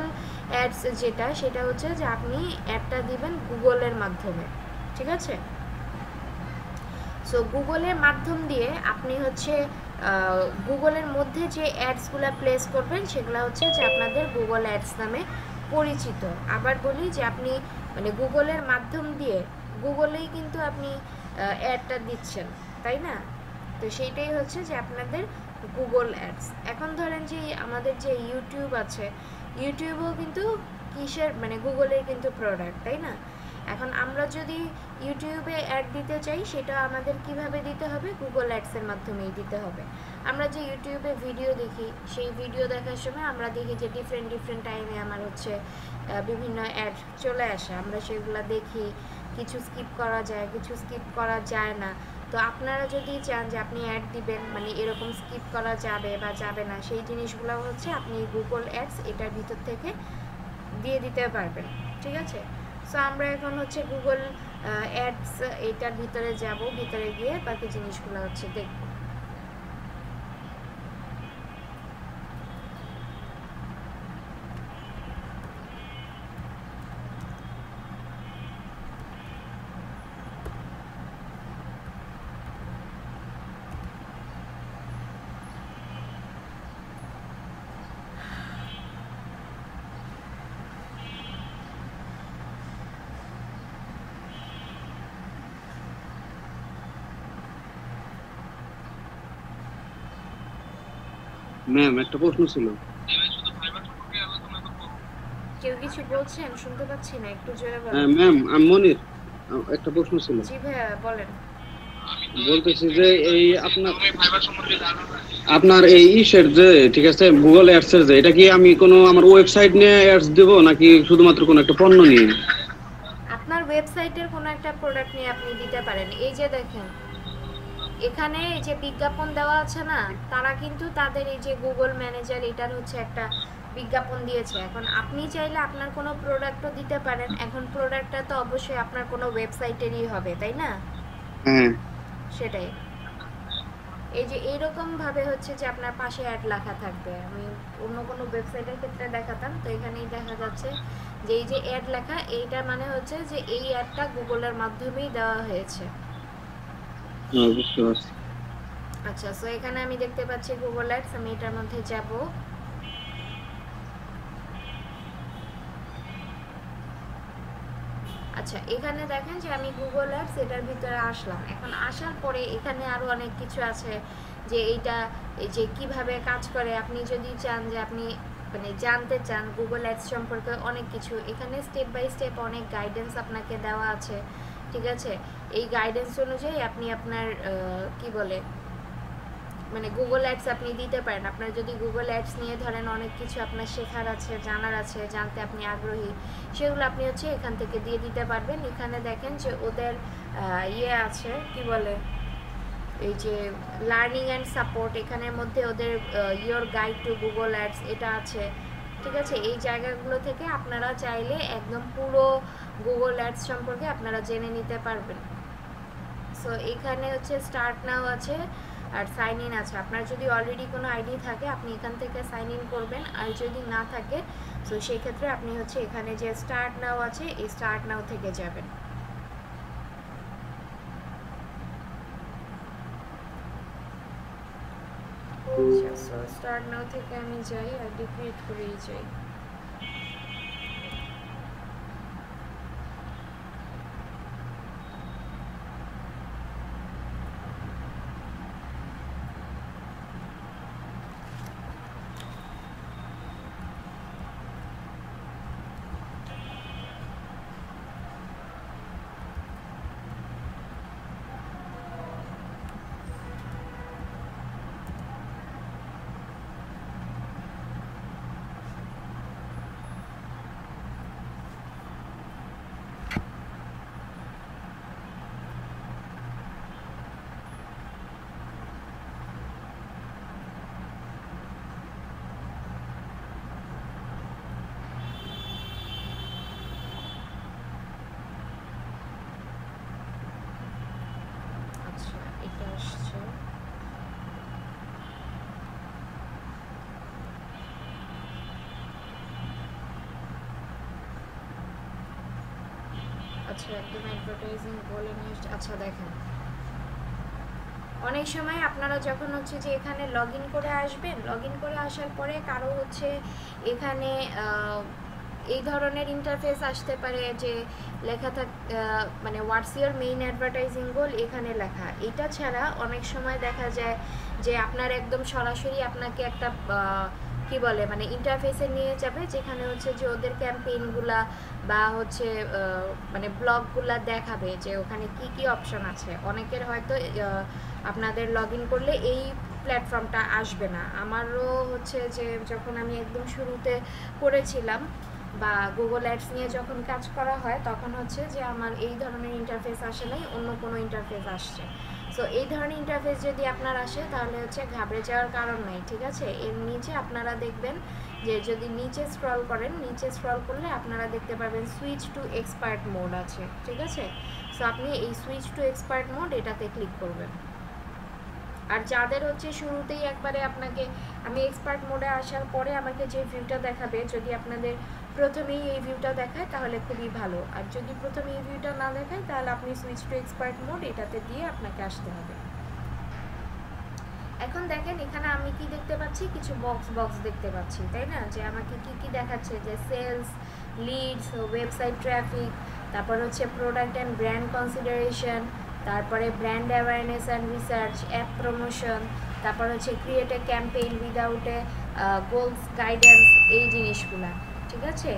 [SPEAKER 1] অ্যাডস যেটা সেটা হচ্ছে যে আপনি অ্যাডটা দিবেন গুগলের মাধ্যমে, ঠিক আছে? সো গুগলের মাধ্যম দিয়ে আপনি হচ্ছে গুগলের মধ্যে যে অ্যাডসগুলো প্লেস করবেন সেগুলো হচ্ছে যে আপনাদের গুগল অ্যাডস নামে পরিচিত। আবার বলি যে আপনি মানে গুগলের মাধ্যম দিয়ে গুগলেই কিন্তু আপনি অ্যাডটা দিচ্ছেন, তাই না? তো সেইটাই হচ্ছে যে আপনাদের গুগল অ্যাডস। এখন ধরেন যে আমাদের যে ইউটিউব আছে, ইউটিউবও কিন্তু কিসের মানে গুগলের কিন্তু প্রোডাক্ট, তাই না? এখন আমরা যদি ইউটিউবে অ্যাড দিতে চাই সেটা আমাদের কিভাবে দিতে হবে? গুগল অ্যাডসের মাধ্যমেই দিতে হবে। আমরা যে ইউটিউবে ভিডিও দেখি, সেই ভিডিও দেখার সময় আমরা দেখি যে ডিফারেন্ট টাইমে আমার হচ্ছে বিভিন্ন অ্যাড চলে আসে, আমরা সেগুলো দেখি, কিছু স্কিপ করা যায়, কিছু স্কিপ করা যায় না। তো আপনারা যদি চান যে আপনি অ্যাড দিবেন মানে এরকম স্কিপ করা যাবে বা যাবে না, সেই জিনিসগুলো হচ্ছে আপনি গুগল অ্যাডস এটার ভিতর থেকে দিয়ে দিতে পারবেন, ঠিক আছে? সো আমরা এখন হচ্ছে গুগল অ্যাডস এটার ভিতরে যাব, ভিতরে গিয়ে বাকি জিনিসগুলো হচ্ছে দেখব।
[SPEAKER 6] ম্যাম একটা প্রশ্ন ছিল।
[SPEAKER 1] কেউ কিছু বলছেন? শুনতে পাচ্ছি না, একটু জোরে
[SPEAKER 6] হ্যাঁ
[SPEAKER 1] বলেন।
[SPEAKER 6] ম্যাম, আমি মনির। একটা প্রশ্ন ছিল।
[SPEAKER 1] জি ভাইয়া বলেন।
[SPEAKER 6] বলতেছি যে এই আপনার এই ইসের যে ঠিক আছে গুগল অ্যাডস এর যে এটা কি আমি কোনো আমার ওয়েবসাইট নিয়ে অ্যাডস দেব নাকি শুধুমাত্র কোনো একটা পণ্য নিয়ে?
[SPEAKER 1] আপনার ওয়েবসাইটের কোনো একটা প্রোডাক্ট নিয়ে আপনি দিতে পারেন। এই যে দেখেন এখানে এই যে বিজ্ঞাপন দেওয়া আছে না, তারা কিন্তু তাদের এই যে গুগল ম্যানেজার এটার হচ্ছে একটা বিজ্ঞাপন দিয়েছে। এখন আপনি চাইলে আপনার কোনো প্রোডাক্টও দিতে পারেন। এখন প্রোডাক্টটা তো অবশ্যই আপনার কোনো ওয়েবসাইটেরই হবে, তাই না?
[SPEAKER 6] হ্যাঁ
[SPEAKER 1] সেটাই। এই যে এইরকম ভাবে হচ্ছে যে আপনার পাশে অ্যাড লেখা থাকবে। আমি অন্য কোনো ওয়েবসাইটের ক্ষেত্রে দেখাতাম, তো এখানেই দেখা যাচ্ছে যে এই যে অ্যাড লেখা, এইটা মানে হচ্ছে যে এই অ্যাডটা গুগলের মাধ্যমেই দেওয়া হয়েছে।
[SPEAKER 6] বুঝতে পারছি।
[SPEAKER 1] আচ্ছা, সো এখানে আমি দেখতে পাচ্ছি গুগল অ্যাডস। আমি এটার মধ্যে যাব। আচ্ছা, এখানে দেখেন যে আমি গুগল অ্যাডস এটার ভিতরে আসলাম। এখন আসার পরে এখানে আরো অনেক কিছু আছে যে এইটা এই যে কিভাবে কাজ করে। আপনি যদি চান যে আপনি মানে জানতে চান গুগল অ্যাডস সম্পর্কে অনেক কিছু, এখানে স্টেপ বাই স্টেপ অনেক গাইডেন্স আপনাকে দেওয়া আছে, ঠিক আছে? এই গাইডেন্স অনুযায়ী আপনি আপনার কি বলে মানে গুগল অ্যাডস আপনি দিতে পারেন। আপনার যদি গুগল অ্যাডস নিয়ে ধরেন অনেক কিছু আপনার শেখার আছে, জানার আছে, জানতে আপনি আগ্রহী, সেগুলো আপনি হচ্ছে এখান থেকে দিয়ে দিতে পারবেন। এখানে দেখেন যে ওদের ইয়ে আছে কি বলে এই যে লার্নিং অ্যান্ড সাপোর্ট, এখানের মধ্যে ওদের your guide to Google ads এটা আছে, ঠিক আছে? এই জায়গাগুলো থেকে আপনারা চাইলে একদম পুরো গুগল অ্যাডস সম্পর্কে আপনারা জেনে নিতে পারবেন। সো এখানে হচ্ছে স্টার্ট নাও আছে আর সাইন ইন আছে। আপনার যদি অলরেডি কোনো আইডি থাকে আপনি এখান থেকে সাইন ইন করবেন, আর যদি না থাকে সো সেই ক্ষেত্রে আপনি হচ্ছে এখানে যে স্টার্ট নাও আছে এই স্টার্ট নাও থেকে যাবেন। আচ্ছা, সো স্টার্ট নাও থেকে আমি যাই আর ক্রিয়েট করেই যাই। আচ্ছা, এটা আসছে। আচ্ছা, একদম অ্যাডভার্টাইজিং বলে নিয়ে আসছে। আচ্ছা দেখেন, অনেক সময় আপনারা যখন হচ্ছে যে এখানে লগ ইন করে আসবেন, লগ ইন করে আসার পরে কারো হচ্ছে এখানে এই ধরনের ইন্টারফেস আসতে পারে যে লেখা থাক মানে হোয়াটস ইয়োর মেইন অ্যাডভার্টাইজিং গোল, এখানে লেখা। এটা ছাড়া অনেক সময় দেখা যায় যে আপনার একদম সরাসরি আপনাকে একটা কি বলে মানে ইন্টারফেসে নিয়ে যাবে, যেখানে হচ্ছে যে ওদের ক্যাম্পেইনগুলা বা হচ্ছে মানে ব্লগগুলা দেখাবে যে ওখানে কি কি অপশন আছে। অনেকের হয়তো আপনাদের লগ ইন করলে এই প্ল্যাটফর্মটা আসবে না। আমারও হচ্ছে যে যখন আমি একদম শুরুতে করেছিলাম বা গুগল অ্যাডস নিয়ে যখন কাজ করা হয় তখন হচ্ছে যে আমার এই ধরনের ইন্টারফেস আসে নাই, অন্য কোনো ইন্টারফেস আসছে। সো এই ধরনের ইন্টারফেস যদি আপনার আসে তাহলে হচ্ছে ঘাবড়ে যাওয়ার কারণ নাই, ঠিক আছে? এর নিচে আপনারা দেখবেন যে যদি নিচে স্ক্রল করেন, নিচে স্ক্রল করলে আপনারা দেখতে পাবেন সুইচ টু এক্সপার্ট মোড আছে, ঠিক আছে? সো আপনি এই সুইচ টু এক্সপার্ট মোড এটাতে ক্লিক করবেন। আর যাদের হচ্ছে শুরুতেই একবারে আপনাকে আমি এক্সপার্ট মোডে আসার পরে আমাকে যে ভিউটা দেখাবে, যদি আপনাদের প্রথমেই এই ভিউটা দেখায় তাহলে খুবই ভালো, আর যদি প্রথমে এই ভিউটা না দেখায় তাহলে আপনি সুইচ টু এক্সপার্ট মোড এটাতে দিয়ে আপনাকে আসতে হবে। এখন দেখেন এখানে আমি কি দেখতে পাচ্ছি, কিছু বক্স দেখতে পাচ্ছি, তাই না? যে আমাকে কি কি দেখাচ্ছে, যে সেলস, লিডস, ওয়েবসাইট ট্রাফিক, তারপর হচ্ছে প্রোডাক্ট অ্যান্ড ব্র্যান্ড কনসিডারেশন, তারপরে brand awareness and research, app promotion, তারপর হচ্ছে create a campaign without a goals guidance, এই জিনিসগুলা, ঠিক আছে।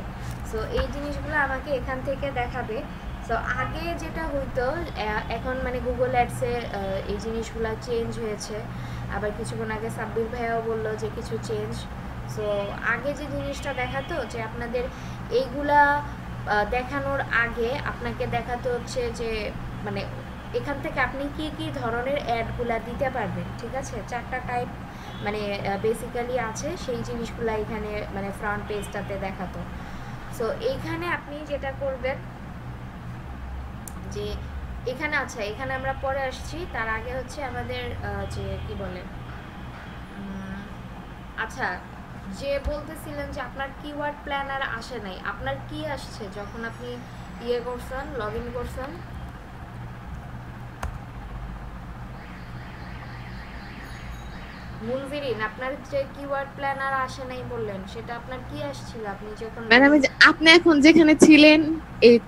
[SPEAKER 1] সো এই জিনিসগুলো আমাকে এখান থেকে দেখাবে। সো আগে যেটা হইতো, এখন মানে গুগল অ্যাডসে এই জিনিসগুলো চেঞ্জ হয়েছে। আবার কিছুক্ষণ আগে সাব্বির ভাইয়াও বললো যে কিছু চেঞ্জ। সো আগে যে জিনিসটা দেখাতো যে আপনাদের এইগুলা দেখানোর আগে আপনাকে দেখাতে হচ্ছে যে মানে এখান থেকে আপনি কি কি ধরনের অ্যাডগুলা দিতে পারবেন, ঠিক আছে। 4টা টাইপ মানে বেসিক্যালি আছে, সেই জিনিসগুলো এখানে মানে ফ্রন্ট পেজটাতে দেখাতো। সো এইখানে আপনি যেটা করবেন যে এখানে, আচ্ছা এখানে আমরা পরে আসছি, তার আগে হচ্ছে আমাদের যে কি বলে, আচ্ছা যে বলতেছিলেন যে আপনার কিওয়ার্ড প্ল্যানার আসে নাই, আপনার কি আসছে যখন আপনি ইয়ে করছেন, লগ ইন করছেন? মুলভিরিন, আপনার যে কিওয়ার্ড প্ল্যানার আসে নাই বললেন, সেটা আপনার কি আসছিল আপনি যখন?
[SPEAKER 3] ম্যাডাম আপনি এখন যেখানে ছিলেন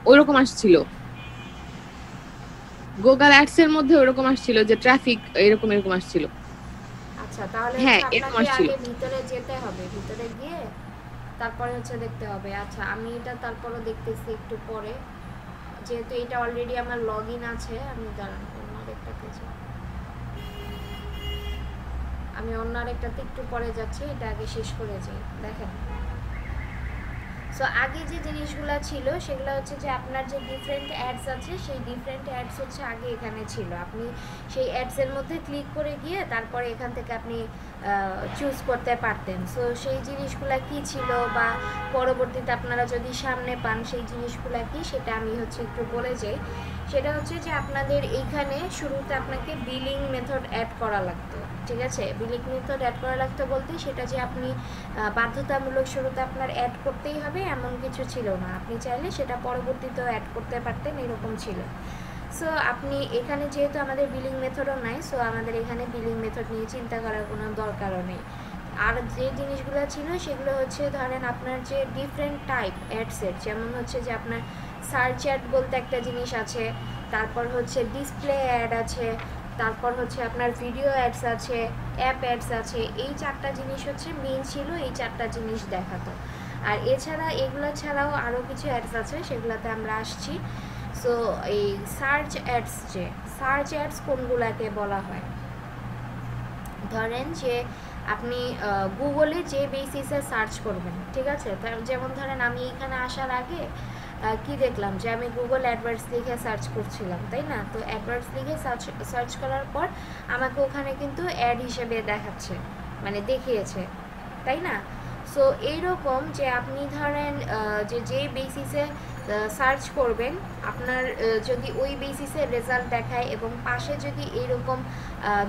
[SPEAKER 3] ওইরকম আসছিল, গুগল অ্যাডস এর মধ্যে ওইরকম আসছিল যে ট্রাফিক এরকম আসছিল।
[SPEAKER 1] আচ্ছা তাহলে
[SPEAKER 3] হ্যাঁ,
[SPEAKER 1] আপনাকে আগে ভিতরে যেতে হবে, ভিতরে গিয়ে তারপরে হচ্ছে দেখতে হবে। আচ্ছা আমি এটা তারপরও দেখতেছি একটু পরে, যেহেতু এটা অলরেডি আমার লগ ইন আছে। আমি দাঁড়ান অন্য আরেকটা পেজে, আমি অন্য আরেকটাতে একটু পরে যাচ্ছি, এটা আগে শেষ করে যাই। দেখেন, সো আগে যে জিনিসগুলো ছিল সেগুলো হচ্ছে যে আপনার যে ডিফারেন্ট অ্যাডস আছে, সেই ডিফারেন্ট অ্যাডস হচ্ছে আগে এখানে ছিল। আপনি সেই অ্যাডসের মধ্যে ক্লিক করে গিয়ে তারপরে এখান থেকে আপনি চুজ করতে পারতেন। সো সেই জিনিসগুলো কি ছিল বা পরবর্তীতে আপনারা যদি সামনে পান সেই জিনিসগুলো কি, সেটা আমি হচ্ছে একটু বলে যাই। সেটা হচ্ছে যে আপনাদের এইখানে শুরুতে আপনাকে বিলিং মেথড অ্যাড করা লাগতো, ঠিক আছে। বিলিং মেথড অ্যাড করা লাগতো বলতে সেটা যে আপনি বাধ্যতামূলক শুরুতে আপনার অ্যাড করতেই হবে এমন কিছু ছিল না, আপনি চাইলে সেটা পরবর্তীতেও অ্যাড করতে পারতেন, এরকম ছিল। সো আপনি এখানে যেহেতু আমাদের বিলিং মেথডও নাই, সো আমাদের এখানে বিলিং মেথড নিয়ে চিন্তা করার কোনো দরকারও নেই। আর যে জিনিসগুলো ছিল সেগুলো হচ্ছে ধরেন আপনার যে ডিফারেন্ট টাইপ অ্যাডসের, যেমন হচ্ছে যে আপনার সার্চ অ্যাড বলতে একটা জিনিস আছে, তারপর হচ্ছে ডিসপ্লে অ্যাড আছে, তারপর হচ্ছে আপনার ভিডিও অ্যাডস আছে, অ্যাপ অ্যাডস আছে। এই 4টা জিনিস হচ্ছে মেইন ছিল, এই 4টা জিনিস দেখাতো। আর এছাড়া এগুলো ছাড়াও আরও কিছু অ্যাডস আছে, সেগুলোতে আমরা আসছি। সো এই সার্চ অ্যাডস, যে সার্চ অ্যাডস কোনগুলাকে বলা হয়, ধরেন যে আপনি গুগলে যে বেসিসে সার্চ করবেন, ঠিক আছে। যেমন ধরেন আমি এখানে আসার আগে কি দেখলাম যে আমি গুগল অ্যাডভার্টস লিখে সার্চ করছিলাম, তাই না। তো অ্যাডভার্টস লিখে সার্চ করার পর আমাকে ওখানে কিন্তু অ্যাড হিসেবে দেখাচ্ছে, মানে দেখিয়েছে, তাই না। সো এইরকম যে আপনি ধরেন যে বেসিসে সার্চ করবেন, আপনার যদি ওই বেসিসে রেজাল্ট দেখায় এবং পাশে যদি এইরকম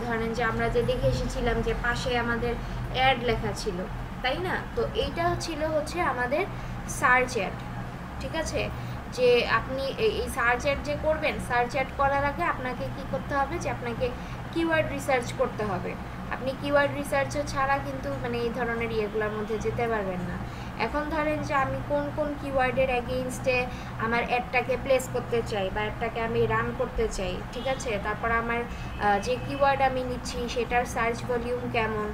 [SPEAKER 1] ধরেন যে আমরা যে দেখে এসেছিলাম যে পাশে আমাদের অ্যাড লেখা ছিল, তাই না। তো এইটা ছিল হচ্ছে আমাদের সার্চ অ্যাড, ঠিক আছে। যে আপনি এই সার্চ অ্যাড যে করবেন, সার্চ অ্যাড করার আগে আপনাকে কি করতে হবে, যে আপনাকে কিওয়ার্ড রিসার্চ করতে হবে। আপনি কিওয়ার্ড রিসার্চ ছাড়া কিন্তু মানে এই ধরনের ইয়েগুলোর মধ্যে যেতে পারবেন না। এখন ধরেন যে আমি কোন কোন কিওয়ার্ডের এগেইনস্টে আমার অ্যাডটাকে প্লেস করতে চাই বা অ্যাডটাকে আমি রান করতে চাই, ঠিক আছে। তারপর আমার যে কিওয়ার্ড আমি নিচ্ছি সেটার সার্চ ভলিউম কেমন,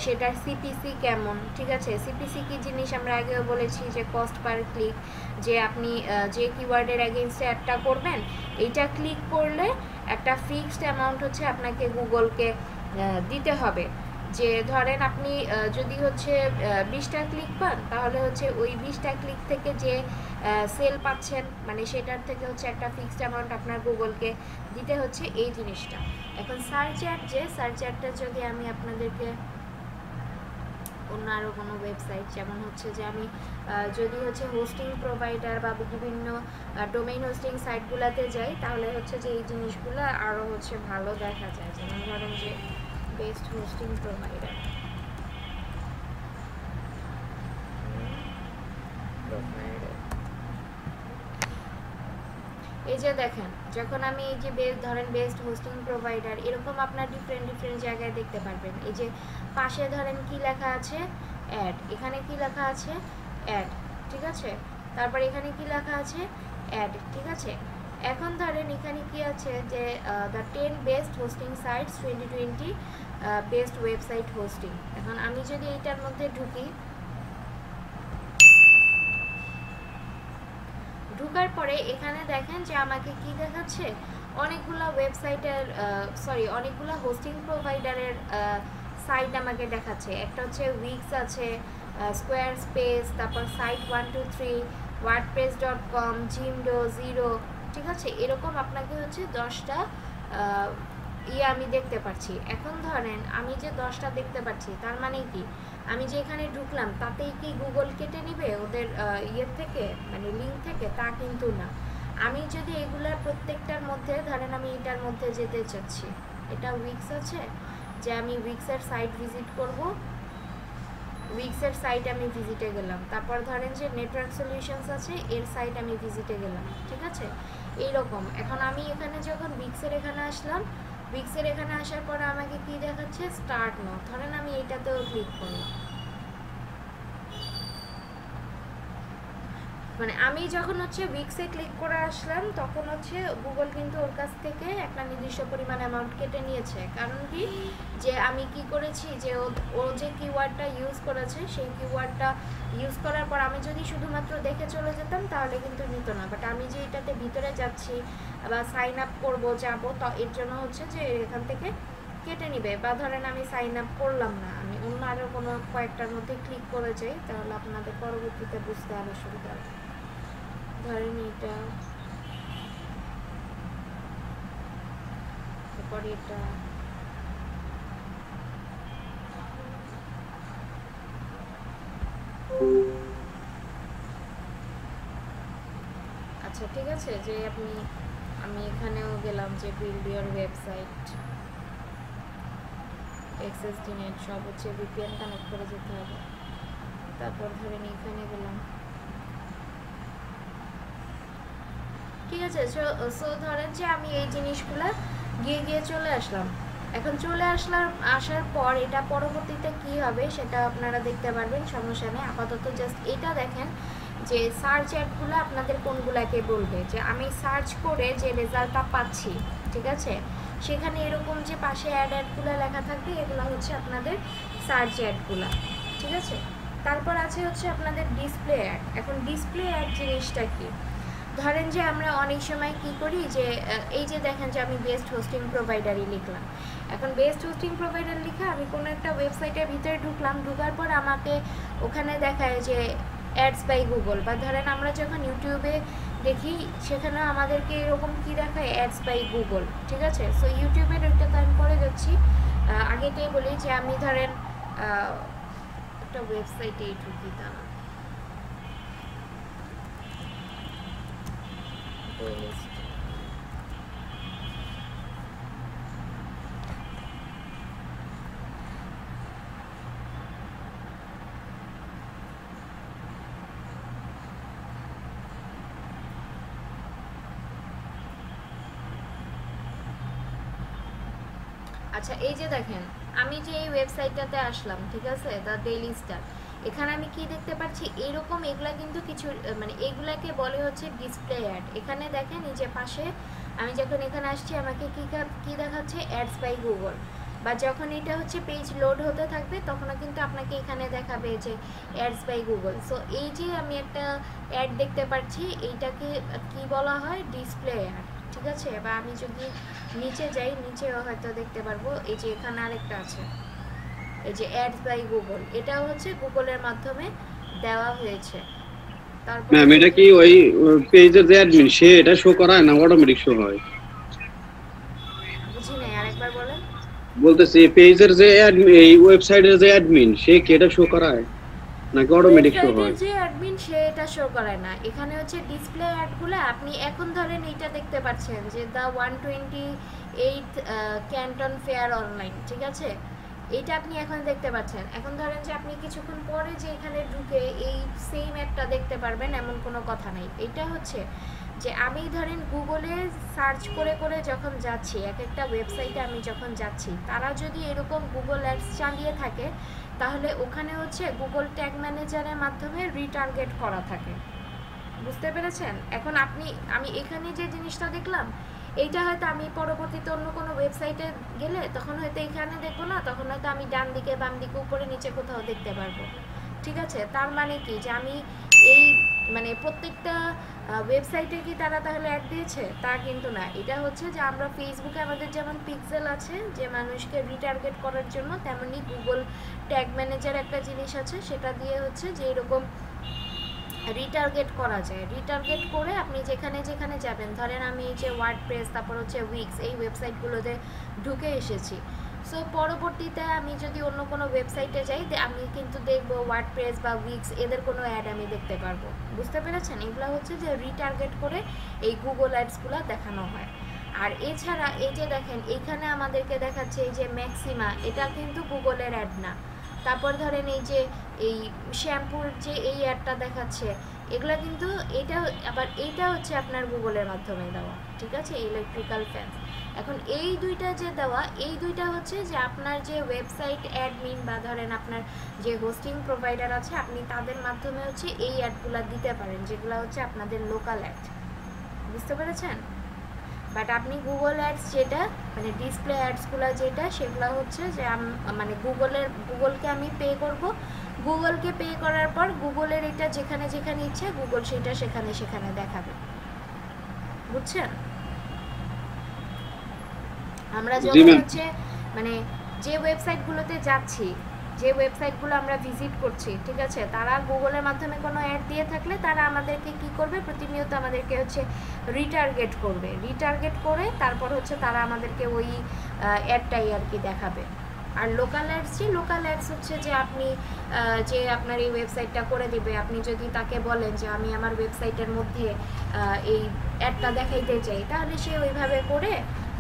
[SPEAKER 1] সেটার সিপিসি কেমন, ঠিক আছে। সিপিসি কি জিনিস আমরা আগেও বলেছি যে কস্ট পার ক্লিক, যে আপনি যে কিওয়ার্ডের এগেইনস্টে অ্যাডটা করবেন এইটা ক্লিক করলে একটা ফিক্সড অ্যামাউন্ট হচ্ছে আপনাকে গুগলকে দিতে হবে। যে ধরেন আপনি যদি হচ্ছে 20টা ক্লিক পান, তাহলে হচ্ছে ওই 20টা ক্লিক থেকে যে সেল পাচ্ছেন মানে সেটার থেকে হচ্ছে একটা ফিক্সড অ্যামাউন্ট আপনার গুগলকে দিতে হচ্ছে, এই জিনিসটা। এখন সার্চ অ্যাড, যে সার্চ অ্যাডটা যদি আমি আপনাদেরকে অন্য আরও কোনো ওয়েবসাইট, যেমন হচ্ছে যে আমি যদি হচ্ছে হোস্টিং প্রোভাইডার বা বিভিন্ন ডোমেইন হোস্টিং সাইটগুলোতে যাই, তাহলে হচ্ছে যে এই জিনিসগুলো আরও হচ্ছে ভালো দেখা যায়। যেমন ধরেন যে বেস্ট হোস্টিং প্রোভাইডার, এই যে দেখেন, যখন আমি এই যে ধরেন বেস্ট হোস্টিং প্রোভাইডার, এরকম আপনার ডিফারেন্ট জায়গায় দেখতে পারবেন। এই যে পাশে ধরেন কি লেখা আছে, অ্যাড, এখানে কি লেখা আছে, অ্যাড, ঠিক আছে। তারপর এখানে কি লেখা আছে, অ্যাড, ঠিক আছে। এখন ধরেন এখানে কি আছে যে the 10 best hosting sites 2020 best website hosting. এখন আমি যদি এইটার মধ্যে ঢুকি, ঢোকার পরে এখানে দেখেন যে আমাকে কি দেখাচ্ছে, অনেকগুলো ওয়েবসাইটের অনেকগুলো হোস্টিং প্রোভাইডারের সাইট আমাকে দেখাচ্ছে। একটা হচ্ছে উইক্স আছে, স্কোয়ার স্পেস, তারপর সাইট 123, wordpress.com, জিমডো, জিরো, ঠিক আছে। এরকম আপনাকে হচ্ছে 10টা আমি দেখতে পাচ্ছি। এখন ধরেন আমি যে 10টা দেখতে পাচ্ছি, তার মানে কি আমি যে এখানে ঢুকলাম তাতেই কি গুগল কেটে নিবে ওদের থেকে, মানে লিঙ্ক থেকে? তা কিন্তু না। আমি যদি এগুলার প্রত্যেকটার মধ্যে ধরেন আমি এটার মধ্যে যেতে চাচ্ছি, এটা উইক্স আছে, যে আমি উইক্সের সাইট ভিজিট করব, উইক্সের সাইট আমি ভিজিটে গেলাম। তারপর ধরেন যে নেটওয়ার্ক সলিউশনস আছে, এর সাইট আমি ভিজিটে গেলাম, ঠিক আছে। এইরকম এখন আমি এখানে যখন উইক্সের এখানে আসলাম, উইক্সের এখানে আসার পরে আমাকে কি দেখাচ্ছে, স্টার্ট নাও। ধরেন আমি এইটাতেও ক্লিক করলাম, মানে আমি যখন হচ্ছে উইক্সে ক্লিক করে আসলাম তখন হচ্ছে গুগল কিন্তু ওর কাছ থেকে একটা নির্দিষ্ট পরিমাণ অ্যামাউন্ট কেটে নিয়েছে। কারণ কি, যে আমি কি করেছি, যে ও যে কিওয়ার্ডটা ইউজ করেছে সেই কিওয়ার্ডটা ইউজ করার পর আমি যদি শুধুমাত্র দেখে চলে যেতাম তাহলে কিন্তু নিত না। বাট আমি যে এটাতে ভিতরে যাচ্ছি বা সাইন আপ করবো, যাবো, তো এর জন্য হচ্ছে যে এখান থেকে কেটে নিবে। বা ধরেন আমি সাইন আপ করলাম না, আমি অন্য আরও কোনো কয়েকটার মধ্যে ক্লিক করে যাই, তাহলে আপনাদের পরবর্তীতে বুঝতে আরও সুবিধা হবে। ধরেন এটা, তারপর এটা, আচ্ছা ঠিক আছে, যে আমি এখানেও গেলাম যে বিল্ড ইওর ওয়েবসাইট, এক্সএসডিনেট, সব হচ্ছে ভিপিএন কানেক্ট করে যেতে হবে। তারপর ধরেন এখানে গেলাম, ঠিক আছে। সো ধরেন যে আমি এই জিনিসগুলো গিয়ে চলে আসলাম। এখন চলে আসার পর এটা পরবর্তীতে কি হবে সেটা আপনারা দেখতে পারবেন, সমস্যা নেই। আপাতত জাস্ট এটা দেখেন যে সার্চ অ্যাডগুলো আপনাদের কোনগুলাকে বলবে, যে আমি সার্চ করে যে রেজাল্টটা পাচ্ছি, ঠিক আছে, সেখানে এরকম যে পাশে অ্যাডগুলো লেখা থাকবে, এগুলো হচ্ছে আপনাদের সার্চ অ্যাডগুলো, ঠিক আছে। তারপর আছে হচ্ছে আপনাদের ডিসপ্লে অ্যাড। এখন ডিসপ্লে অ্যাড জিনিসটা কি, ধরেন যে আমরা অনেক সময় কি করি, যে এই যে দেখেন যে আমি বেস্ট হোস্টিং প্রোভাইডারই লিখলাম। এখন বেস্ট হোস্টিং প্রোভাইডার লিখে আমি কোনো একটা ওয়েবসাইটের ভিতরে ঢুকলাম, ঢোকার পর আমাকে ওখানে দেখায় যে অ্যাডস বাই গুগল, বা ধরেন আমরা যখন ইউটিউবে দেখি সেখানে আমাদেরকে এরকম কি দেখায়, অ্যাডস বাই গুগল, ঠিক আছে। সো ইউটিউবের ওইটা তো আমি পরে যাচ্ছি, আগেটাই বলি যে আমি ধরেন একটা ওয়েবসাইটে ঢুকি, দাঁড়ান, আচ্ছা এই যে দেখেন আমি যে এই ওয়েবসাইটটাতে আসলাম, ঠিক আছে, দ্য ডেইলি স্টার। এখানে আমি কি দেখতে পাচ্ছি, এইরকম এগুলা কিন্তু কিছু, মানে এগুলাকে বলে হচ্ছে ডিসপ্লে অ্যাড। এখানে দেখেন এই যে পাশে আমি যখন এখানে আসছি আমাকে কি দেখাচ্ছে, অ্যাডস বাই গুগল। বা যখন এটা হচ্ছে পেজ লোড হতে থাকবে তখনও কিন্তু আপনাকে এখানে দেখাবে যে অ্যাডস বাই গুগল। সো এই যে আমি একটা অ্যাড দেখতে পাচ্ছি, এইটাকে কি বলা হয়, ডিসপ্লে অ্যাড, ঠিক আছে। বা আমি যদি নিচে যাই, নিচেও হয়তো দেখতে পারবো, এই যে এখানে আরেকটা আছে, এই যে অ্যাডস বাই গুগল, এটাও হচ্ছে গুগলের মাধ্যমে দেওয়া হয়েছে। তারপর
[SPEAKER 6] ম্যাম এটা কি ওই পেজের যে অ্যাডমিন সে এটা শো করায় না অটোমেটিক শো হয়?
[SPEAKER 1] বুঝি নাই, আরেকবার বলেন।
[SPEAKER 6] বলতেছি পেজের যে অ্যাডমিন, এই ওয়েবসাইটের যে অ্যাডমিন সে কি এটা শো করায় নাকি অটোমেটিক শো হয়?
[SPEAKER 1] যে অ্যাডমিন সে এটা শো করে না। এখানে হচ্ছে ডিসপ্লে অ্যাডগুলো আপনি এখন ধরেন এইটা দেখতে পাচ্ছেন যে দ্য 128 ক্যান্টন ফেয়ার অনলাইন, ঠিক আছে, এইটা আপনি এখন দেখতে পাচ্ছেন। এখন ধরেন যে আপনি কিছুক্ষণ পরে যে এখানে ঢুকে এই সেম অ্যাডটা দেখতে পারবেন এমন কোনো কথা নাই। এটা হচ্ছে যে আমি ধরেন গুগলে সার্চ করে যখন যাচ্ছি, এক একটা ওয়েবসাইটে আমি যখন যাচ্ছি, তারা যদি এরকম গুগল অ্যাডস চালিয়ে থাকে তাহলে ওখানে হচ্ছে গুগল ট্যাগ ম্যানেজারের মাধ্যমে রিটার্গেট করা থাকে, বুঝতে পেরেছেন। এখন আমি এখানে যে জিনিসটা দেখলাম, এইটা হয়তো আমি পরবর্তীতে অন্য কোনো ওয়েবসাইটে গেলে তখন হয়তো এখানে দেখবো না, তখন হয়তো আমি ডান দিকে বাম দিকে উপরে নিচে কোথাও দেখতে পারবো। ঠিক আছে, তার মানে কি যে আমি এই মানে প্রত্যেকটা ওয়েবসাইটে কি তারা তাহলে অ্যাড দিয়েছে তা কিন্তু না। এটা হচ্ছে যে আমরা ফেসবুকে আমাদের যেমন পিক্সেল আছে যে মানুষকে রিটার্গেট করার জন্য, তেমনি গুগল ট্যাগ ম্যানেজার একটা জিনিস আছে, সেটা দিয়ে হচ্ছে যে এরকম রিটার্গেট করা যায়। রিটার্গেট করে আপনি যেখানে যেখানে যাবেন, ধরেন আমি এই যে ওয়ার্ডপ্রেস, তারপর হচ্ছে উইক্স, এই ওয়েবসাইটগুলোতে ঢুকে এসেছি। সো পরবর্তীতে আমি যদি অন্য কোনো ওয়েবসাইটে যাই, আমি কিন্তু দেখবো ওয়ার্ডপ্রেস বা উইক্স এদের কোনো অ্যাড আমি দেখতে পারবো। বুঝতে পেরেছেন? এগুলো হচ্ছে যে রিটার্গেট করে এই গুগল অ্যাডসগুলো দেখানো হয়। আর এছাড়া এই যে দেখেন এইখানে আমাদেরকে দেখাচ্ছে এই যে ম্যাক্সিমা, এটা কিন্তু গুগলের অ্যাড না। তারপর ধরেন এই যে এই শ্যাম্পুর যে এই অ্যাডটা দেখাচ্ছে, এগুলো কিন্তু এটা আবার এইটা হচ্ছে আপনার গুগলের মাধ্যমে দেওয়া। ঠিক আছে, ইলেকট্রিক্যাল ফ্যান। এখন এই দুইটা যে দেওয়া, এই দুইটা হচ্ছে যে আপনার যে ওয়েবসাইট অ্যাডমিন বা ধরেন আপনার যে হোস্টিং প্রোভাইডার আছে, আপনি তাদের মাধ্যমে হচ্ছে এই অ্যাডগুলো দিতে পারেন, যেগুলো হচ্ছে আপনাদের লোকাল অ্যাড। বুঝতে পেরেছেন? বাট আপনি গুগল অ্যাডস যেটা মানে ডিসপ্লে অ্যাডসগুলো যেটা, সেগুলো হচ্ছে যে মানে গুগলকে আমি পে করব। গুগলকে পে করার পর গুগলের এটা যেখানে যেখানে ইচ্ছে গুগল সেটা সেখানে সেখানে দেখাবে। বুঝছেন? আমরা যখন হচ্ছে মানে যে ওয়েবসাইটগুলোতে যাচ্ছি, যে ওয়েবসাইটগুলো আমরা ভিজিট করছি, ঠিক আছে, তারা গুগলের মাধ্যমে কোনো অ্যাড দিয়ে থাকলে তারা আমাদেরকে কি করবে, প্রতিনিয়ত আমাদেরকে হচ্ছে রিটার্গেট করবে। রিটার্গেট করে তারপর হচ্ছে তারা আমাদেরকে ওই অ্যাডটাই আর কি দেখাবে। আর লোকাল অ্যাডস, যে লোকাল অ্যাডস হচ্ছে যে আপনি যে আপনার এই ওয়েবসাইটটা করে দিবে, আপনি যদি তাকে বলেন যে আমি আমার ওয়েবসাইটের মধ্যে এই অ্যাডটা দেখাইতে চাই, তাহলে সে ওইভাবে করে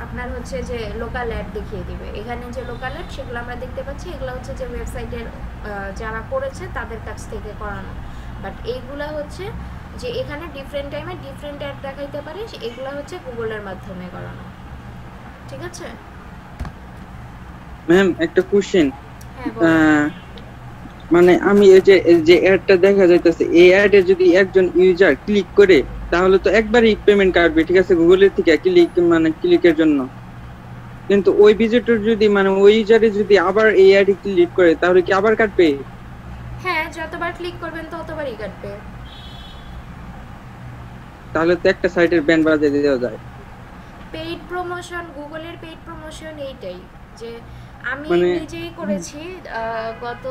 [SPEAKER 1] আপনার হচ্ছে যে লোকাল অ্যাড দেখিয়ে দিবে। এখানে যে লোকাল অ্যাড সেগুলো আমরা দেখতে পাচ্ছি, এগুলো হচ্ছে যে ওয়েবসাইটের যারা করেছে তাদের কাছ থেকে করানো। বাট এইগুলো হচ্ছে যে এখানে ডিফারেন্ট টাইমে ডিফারেন্ট অ্যাড দেখাইতে পারে, এগুলো হচ্ছে গুগলের মাধ্যমে করানো। ঠিক আছে
[SPEAKER 5] ম্যাম, একটা কোশ্চেন। মানে আমি এই যে অ্যাডটা দেখা যাইতেছে, এই অ্যাডে যদি একজন ইউজার ক্লিক করে তাহলে তো একবারই পেমেন্ট কাটবে, ঠিক আছে, গুগলের থেকে ক্লিকের জন্য। কিন্তু ওই ভিজিটর যদি মানে ওই ইউজারে যদি আবার এই অ্যাডে ক্লিক করে তাহলে কি আবার কাটবে?
[SPEAKER 1] হ্যাঁ, যতবার ক্লিক করবেন ততবারই কাটবে।
[SPEAKER 5] তাহলে তো একটা সাইটের ব্যান বাজিয়ে দেওয়া যায়।
[SPEAKER 1] পেইড প্রমোশন, গুগলের পেইড প্রমোশন এইটাই যে আমি নিজেই করেছি গত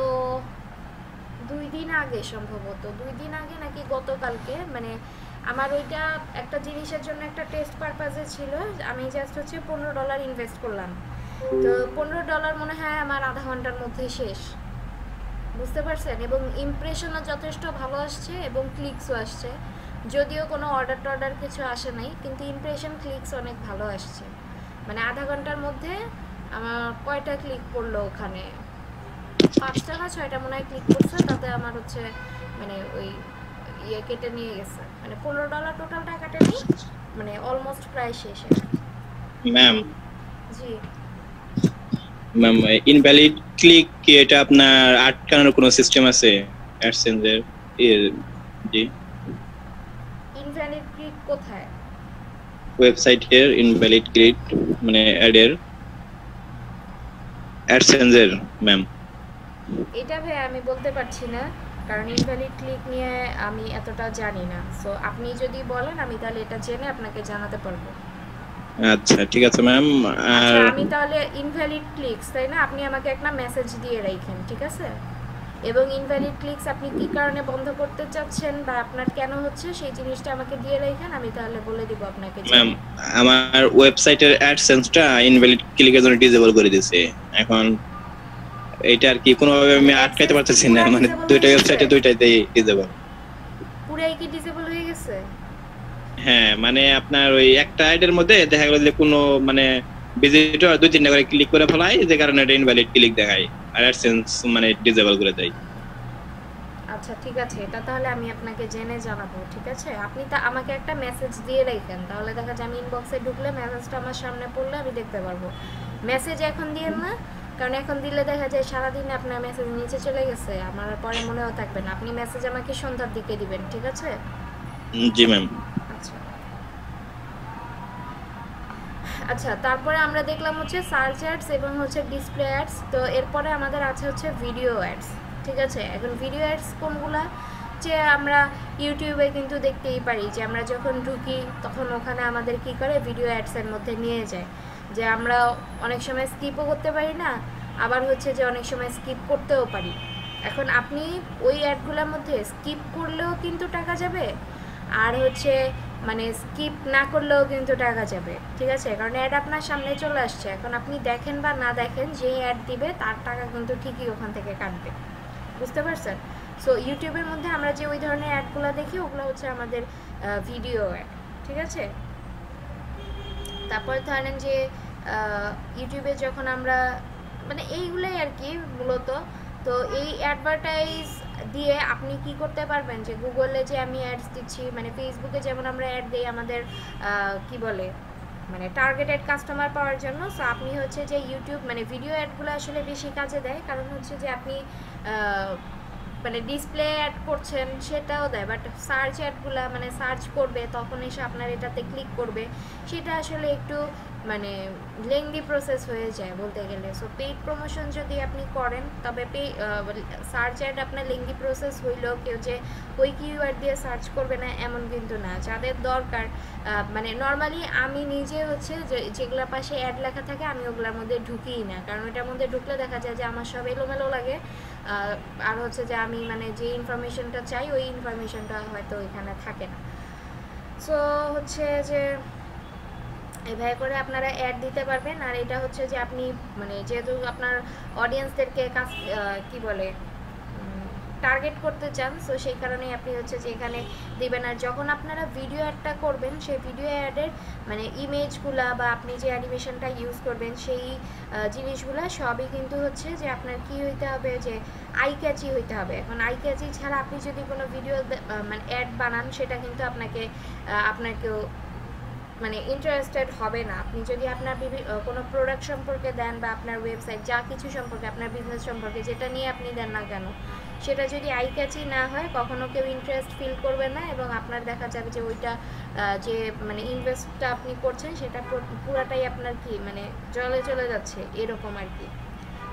[SPEAKER 1] 2 দিন আগে, সম্ভবত 2 দিন আগে নাকি গতকালকে, মানে আমার ওইটা একটা জিনিসের জন্য একটা টেস্ট পারপাসে ছিল। আমি জাস্ট হচ্ছে $15 ইনভেস্ট করলাম। তো $15 মনে হয় আমার আধা ঘন্টার মধ্যে শেষ। বুঝতে পারছেন? এবং ইমপ্রেশনও যথেষ্ট ভালো আসছে এবং ক্লিকসও আসছে। যদিও কোনো অর্ডার কিছু আসে নাই, কিন্তু ইমপ্রেশন ক্লিকস অনেক ভালো আসছে। মানে আধা ঘন্টার মধ্যে আমার কয়টা ক্লিক পড়লো, ওখানে 5টা না 6টা মনে হয় ক্লিক করছে, তাতে আমার হচ্ছে মানে ওই ইয়ে কেটে নিয়ে গেছে, মানে $15 টোটাল টাকাটা নেই, মানে অলমোস্ট প্রায় শেষে।
[SPEAKER 7] ম্যাম,
[SPEAKER 1] জি
[SPEAKER 7] ম্যাম, ইনভ্যালিড ক্লিক কি এটা আপনার আটকানোর কোনো সিস্টেম আছে অ্যাডসেন্সের? জি,
[SPEAKER 1] ইনভ্যালিড ক্লিক কোথায়?
[SPEAKER 7] ওয়েবসাইটের ইনভ্যালিড ক্লিক মানে অ্যাডের অ্যাডসেন্সের ম্যাম।
[SPEAKER 1] এটা ভাই আমি বলতে পারছি না, কারণ ইনভ্যালিড ক্লিক নিয়ে আমি এতটা জানি না। সো আপনি যদি বলেন আমি তাহলে এটা জেনে আপনাকে জানাতে পারবো।
[SPEAKER 7] আচ্ছা, ঠিক আছে ম্যাম।
[SPEAKER 1] আচ্ছা, আমি তাহলে ইনভ্যালিড ক্লিকস, তাই না, আপনি আমাকে একটা মেসেজ দিয়ে রাখেন, ঠিক আছে? এবং ইনভ্যালিড ক্লিকস আপনি কি কারণে বন্ধ করতে চাচ্ছেন বা আপনার কেন হচ্ছে সেই জিনিসটা আমাকে দিয়ে রাখেন, আমি তাহলে বলে দিব আপনাকে।
[SPEAKER 7] ম্যাম, আমার ওয়েবসাইটের অ্যাডসেন্সটা ইনভ্যালিড ক্লিকের জন্য ডিসেবল করে দিয়েছে। এখন এটা আর কি কোনোভাবে আমি আটকাইতে পারতেছি না, মানে দুইটা ওয়েবসাইটে দুইটাতেই ডিসেবল।
[SPEAKER 1] পুরাই কি ডিসেবল হয়ে গেছে?
[SPEAKER 7] হ্যাঁ, মানে আপনার ওই একটা অ্যাডের মধ্যে দেখা গেল যে কোনো মানে ভিজিটর 2-3টা করে ক্লিক করে ফেলায়, যে কারণে এটা ইনভ্যালিড ক্লিক দেখায় আর অ্যাডসেন্স মানে ডিসেবল করে দেয়।
[SPEAKER 1] আচ্ছা ঠিক আছে, এটা তাহলে আমি আপনাকে জেনে জানাবো, ঠিক আছে? আপনি তা আমাকে একটা মেসেজ দিয়ে রাখেন, তাহলে দেখা যায় আমি ইনবক্সে ঢুকলে মেসেজটা আমার সামনে পড়লে আমি দেখতে পারবো। মেসেজ এখন দিয়েন না, কারণ এখন দিলে দেখা যায় সারাদিনে আপনার মেসেজ নিচে চলে গেছে, আমার পরে মনেও থাকবে না। আপনি মেসেজ আমাকে সন্ধ্যার দিকে দিবেন, ঠিক আছে?
[SPEAKER 7] জি ম্যাম।
[SPEAKER 1] আচ্ছা। আচ্ছা, তারপরে আমরা দেখলাম হচ্ছে সার্চ অ্যাডস এবং হচ্ছে ডিসপ্লে অ্যাডস। তো এরপরে আমাদের আছে হচ্ছে ভিডিও অ্যাডস, ঠিক আছে। এখন ভিডিও অ্যাডস কোনগুলা, যে আমরা ইউটিউবে কিন্তু দেখতেই পারি যে আমরা যখন ঢুকি তখন ওখানে আমাদের কি করে ভিডিও অ্যাডসের মধ্যে নিয়ে যায়, যে আমরা অনেক সময় স্কিপও করতে পারি না, আবার হচ্ছে যে অনেক সময় স্কিপ করতেও পারি। এখন আপনি ওই অ্যাডগুলোর মধ্যে স্কিপ করলেও কিন্তু টাকা যাবে, আর হচ্ছে মানে স্কিপ না করলেও কিন্তু টাকা যাবে, ঠিক আছে। কারণ অ্যাড আপনার সামনে চলে আসছে, এখন আপনি দেখেন বা না দেখেন, যেই অ্যাড দিবে তার টাকা কিন্তু ঠিকই ওখান থেকে কাটবে, বুঝতে পারছেন। সো ইউটিউবের মধ্যে আমরা যে ওই ধরনের অ্যাডগুলো দেখি ওগুলো হচ্ছে আমাদের ভিডিও অ্যাড, ঠিক আছে। তারপর ধরেন যে ইউটিউবে যখন আমরা মানে এইগুলোই আর কি মূলত, তো এই অ্যাডভার্টাইজ দিয়ে আপনি কি করতে পারবেন, যে গুগলে যে আমি অ্যাডস দিচ্ছি, মানে ফেসবুকে যেমন আমরা অ্যাড দিই আমাদের কি বলে মানে টার্গেটেড কাস্টমার পাওয়ার জন্য। সো আপনি হচ্ছে যে ইউটিউব মানে ভিডিও অ্যাডগুলো আসলে বেশি কাজে দেয়, কারণ হচ্ছে যে আপনি মানে ডিসপ্লে অ্যাড করছেন সেটাও দেয়, বাট সার্চ অ্যাডগুলো মানে সার্চ করবে তখন এসে আপনার এটাতে ক্লিক করবে, সেটা আসলে একটু মানে লেংদি প্রসেস হয়ে যায় বলতে গেলে। সো পেইড প্রমোশন যদি আপনি করেন তবে সার্চ অ্যাড আপনার লেংদি প্রসেস হইলেও কেউ যে ওই কিওয়ার্ড দিয়ে সার্চ করবে না এমন কিন্তু না। যাদের দরকার মানে নর্মালি আমি নিজে হচ্ছে যেগুলোর পাশে অ্যাড লেখা থাকে আমি ওগুলোর মধ্যে ঢুকিই না, কারণ ওটার মধ্যে ঢুকলে দেখা যায় যে আমার সব এলোমেলো লাগে, আর হচ্ছে যে আমি মানে যে ইনফরমেশনটা চাই ওই ইনফরমেশনটা হয়তো এখানে থাকে না। সো হচ্ছে যে এইভাবে করে আপনারা অ্যাড দিতে পারবেন। আর এটা হচ্ছে যে আপনি মানে যেহেতু আপনার অডিয়েন্সদেরকে কি বলে টার্গেট করতে চান, সো সেই কারণেই আপনি হচ্ছে যে এখানে দেবেন। আর যখন আপনারা ভিডিও অ্যাডটা করবেন সেই ভিডিও অ্যাডের মানে ইমেজগুলা বা আপনি যে অ্যানিমেশনটা ইউজ করবেন সেই জিনিসগুলা সবই কিন্তু হচ্ছে যে আপনার কি হইতে হবে, যে আই ক্যাচি হইতে হবে। এখন আই ক্যাচি ছাড়া আপনি যদি কোনো ভিডিও মানে অ্যাড বানান সেটা কিন্তু আপনাকেও মানে ইন্টারেস্টেড হবে না। আপনি যদি আপনার কোনো প্রোডাক্ট সম্পর্কে দেন বা আপনার ওয়েবসাইট যা কিছু সম্পর্কে আপনার বিজনেস সম্পর্কে যেটা নিয়ে আপনি দেন না কেন, সেটা যদি আই ক্যাচি না হয় কখনো কেউ ইন্টারেস্ট ফিল করবে না, এবং আপনার দেখা যাবে যে ওইটা যে মানে ইনভেস্টটা আপনি করছেন সেটা পুরাটাই আপনার কি মানে জলে চলে যাচ্ছে এরকম আর কি।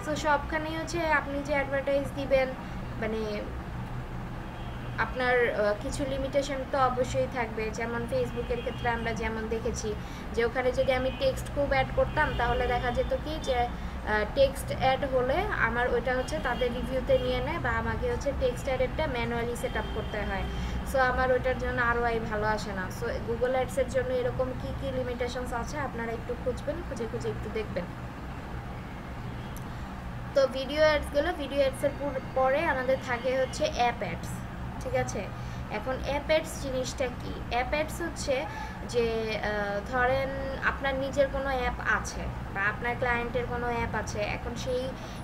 [SPEAKER 1] সো সবখানেই হচ্ছে আপনি যে অ্যাডভার্টাইজ দিবেন মানে আপনার কিছু লিমিটেশন তো অবশ্যই থাকবে। যেমন ফেসবুকের ক্ষেত্রে আমরা যেমন দেখেছি যে ওখানে যদি আমি টেক্সট খুব অ্যাড করতাম তাহলে দেখা যেত কি যে টেক্সট অ্যাড হলে আমার ওইটা হচ্ছে তাদের রিভিউতে নিয়ে নেয় বা আমাকে হচ্ছে টেক্সট অ্যাডেরটা ম্যানুয়ালি সেট আপ করতে হয়। সো আমার ওইটার জন্য ROI ভালো আসে না। সো গুগল অ্যাডসের জন্য এরকম কি কি লিমিটেশনস আছে আপনারা একটু খুঁজবেন, খুঁজে একটু দেখবেন। তো ভিডিও অ্যাডসের পরে আমাদের থাকে হচ্ছে অ্যাপ অ্যাডস, ঠিক আছে। এখন অ্যাপ অ্যাডস জিনিসটা কি? অ্যাপ অ্যাডস হচ্ছে যে ধরেন আপনার নিজের কোনো অ্যাপ আছে বা আপনার ক্লায়েন্টের কোনো অ্যাপ আছে, এখন সেই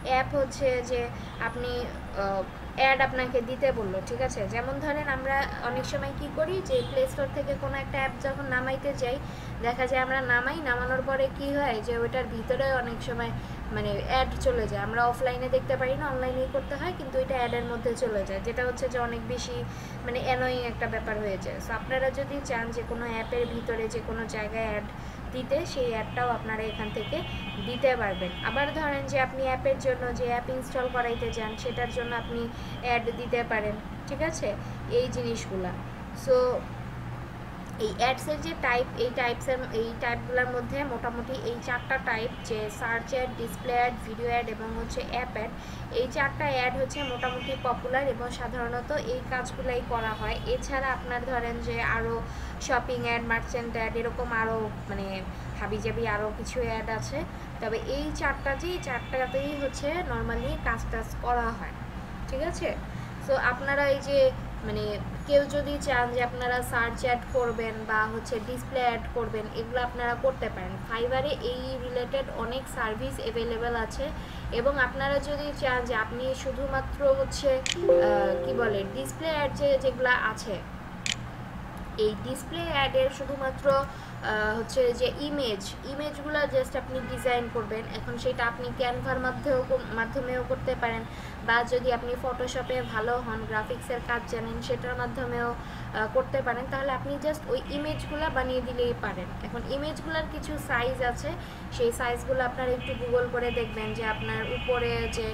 [SPEAKER 1] অ্যাপ হচ্ছে যে আপনি অ্যাড আপনাকে দিতে বললো, ঠিক আছে। যেমন ধরেন আমরা অনেক সময় কি করি যে প্লে স্টোর থেকে কোনো একটা অ্যাপ যখন নামাইতে যাই দেখা যায় আমরা নামানোর পরে কি হয় যে ওইটার ভিতরে অনেক সময় মানে অ্যাড চলে যায়, আমরা অফলাইনে দেখতে পারি না, অনলাইনেই করতে হয়, কিন্তু এটা অ্যাডের মধ্যে চলে যায়, যেটা হচ্ছে যে অনেক বেশি মানে অ্যানোয়িং একটা ব্যাপার হয়ে যায়। সো আপনারা যদি চান যে কোনো অ্যাপের ভিতরে যে কোনো জায়গায় অ্যাড দিতে, সেই অ্যাডটাও আপনারা এখান থেকে দিতে পারবেন। আবার ধরেন যে আপনি অ্যাপের জন্য যে অ্যাপ ইনস্টল করাইতে চান সেটার জন্য আপনি অ্যাড দিতে পারেন, ঠিক আছে, এই জিনিসগুলা। সো এই অ্যাডসের যে টাইপ, এই টাইপগুলোর মধ্যে মোটামুটি এই 4টা টাইপ, যে search ad, display ad, video ad এবং হচ্ছে অ্যাপ অ্যাড, এই 4টা অ্যাড হচ্ছে মোটামুটি পপুলার এবং সাধারণত এই কাজগুলাই করা হয়। এছাড়া আপনার ধরেন যে আরও শপিং অ্যাড, মার্চেন্ট অ্যাড, এরকম আরও মানে হাবিজাবি আরও কিছু অ্যাড আছে, তবে এই 4টাতেই হচ্ছে নর্মালি কাজ করা হয়, ঠিক আছে। সো আপনারা এই যে মানে কেউ যদি চান যে আপনারা সার্চ অ্যাড করবেন বা হচ্ছে ডিসপ্লে অ্যাড করবেন, এগুলো আপনারা করতে পারেন। ফাইবারে এই রিলেটেড অনেক সার্ভিস অ্যাভেলেবেল আছে, এবং আপনারা যদি চান যে আপনি শুধুমাত্র হচ্ছে কি বলে ডিসপ্লে অ্যাড যেগুলো আছে, এই ডিসপ্লে অ্যাডের শুধুমাত্র হচ্ছে যে ইমেজগুলো জাস্ট আপনি ডিজাইন করবেন। এখন সেটা আপনি ক্যানভার মাধ্যমেও করতে পারেন, বা যদি আপনি ফটোশপে ভালো হন, গ্রাফিক্সের কাজ জানেন, সেটার মাধ্যমেও করতে পারেন। তাহলে আপনি জাস্ট ওই ইমেজগুলো বানিয়ে দিলেই পারেন। এখন ইমেজগুলোর কিছু সাইজ আছে, সেই সাইজগুলো আপনারা একটু গুগল করে দেখবেন যে আপনার উপরে যে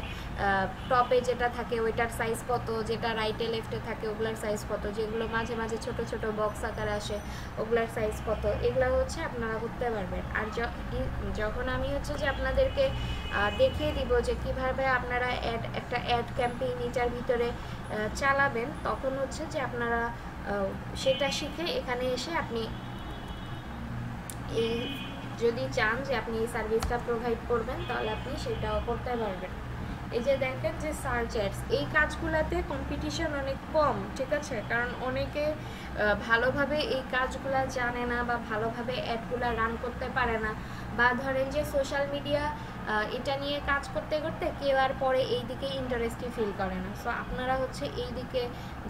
[SPEAKER 1] টপে যেটা থাকে ওইটার সাইজ কত, যেটা রাইটে লেফটে থাকে ওগুলার সাইজ কত, যেগুলো মাঝে মাঝে ছোট ছোট বক্স আকারে আসে ওগুলার সাইজ কত, এগুলো হচ্ছে আপনারা করতে পারবেন। আর যখন আমি হচ্ছে যে আপনাদেরকে দেখিয়ে দিব যে কিভাবে আপনারা একটা অ্যাড ক্যাম্পেইন এটার ভিতরে চালাবেন, তখন হচ্ছে যে আপনারা সেটা শিখে এখানে এসে আপনি এই যদি চান যে আপনি এই সার্ভিসটা প্রোভাইড করবেন তাহলে আপনি সেটাও করতে পারবেন। এই যে দেখেন যে সার্চ অ্যাডস, এই কাজগুলোতে কম্পিটিশন অনেক কম, ঠিক আছে, কারণ অনেকে ভালোভাবে এই কাজগুলো জানে না বা ভালোভাবে অ্যাডগুলো রান করতে পারে না, বা ধরেন যে সোশ্যাল মিডিয়া এটা নিয়ে কাজ করতে করতে কেউ আর পরে এই দিকে ইন্টারেস্টই ফিল করে না। সো আপনারা হচ্ছে এই দিকে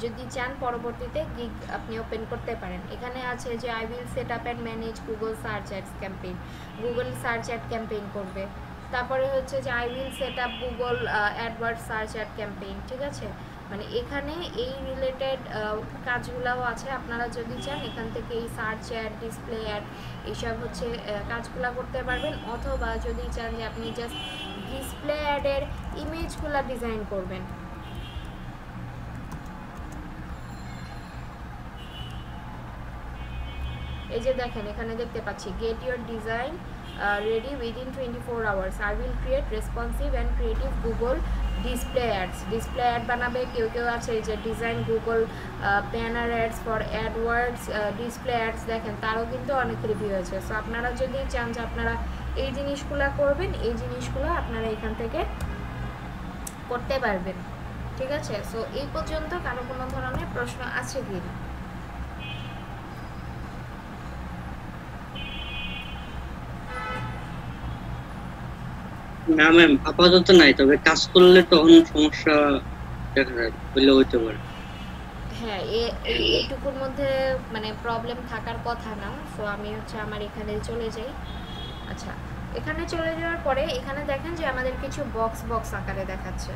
[SPEAKER 1] যদি চান পরবর্তীতে গিগ আপনি ওপেন করতে পারেন। এখানে আছে যে I will set up and manage Google search ads campaign, Google search ad campaign করবে। তারপরে হচ্ছে যে I will set up Google AdWords search ad campaign, ঠিক আছে, মানে এখানে এই রিলেটেড কাজগুলোও আছে। আপনারা যদি চান এখান থেকে এই সার্চ অ্যাড, ডিসপ্লে অ্যাড এইসব হচ্ছে কাজগুলো করতে পারবেন, অথবা যদি চান যে আপনি জাস্ট ডিসপ্লে অ্যাডের ইমেজগুলো ডিজাইন করবেন। এই যে দেখেন এখানে দেখতে পাচ্ছি get your design ready within 24 hours. I will create responsive and creative Google display ads. Display ad বানাবে কেউ আছে যে design Google banner ads for AdWords display ads, দেখেন তারও কিন্তু অনেক রিভিউ আছে। সো আপনারা যদি চান যে আপনারা এই জিনিসগুলো করবেন, এই জিনিসগুলো আপনারা এখান থেকে করতে পারবেন, ঠিক আছে। সো এই পর্যন্ত কারো কোনো ধরনের প্রশ্ন আছে কি?
[SPEAKER 8] না ম্যাম, আপাতত নাই, তবে কাজ করলে তখন সমস্যা দেখা যায় বললে হইতে পারে।
[SPEAKER 1] হ্যাঁ, এইটুকুর মধ্যে মানে প্রবলেম থাকার কথা না। সো আমি হচ্ছে আমার এখানে চলে যাই। আচ্ছা, এখানে চলে যাওয়ার পরে এখানে দেখেন যে আমাদের কিছু বক্স আকারে দেখাচ্ছে,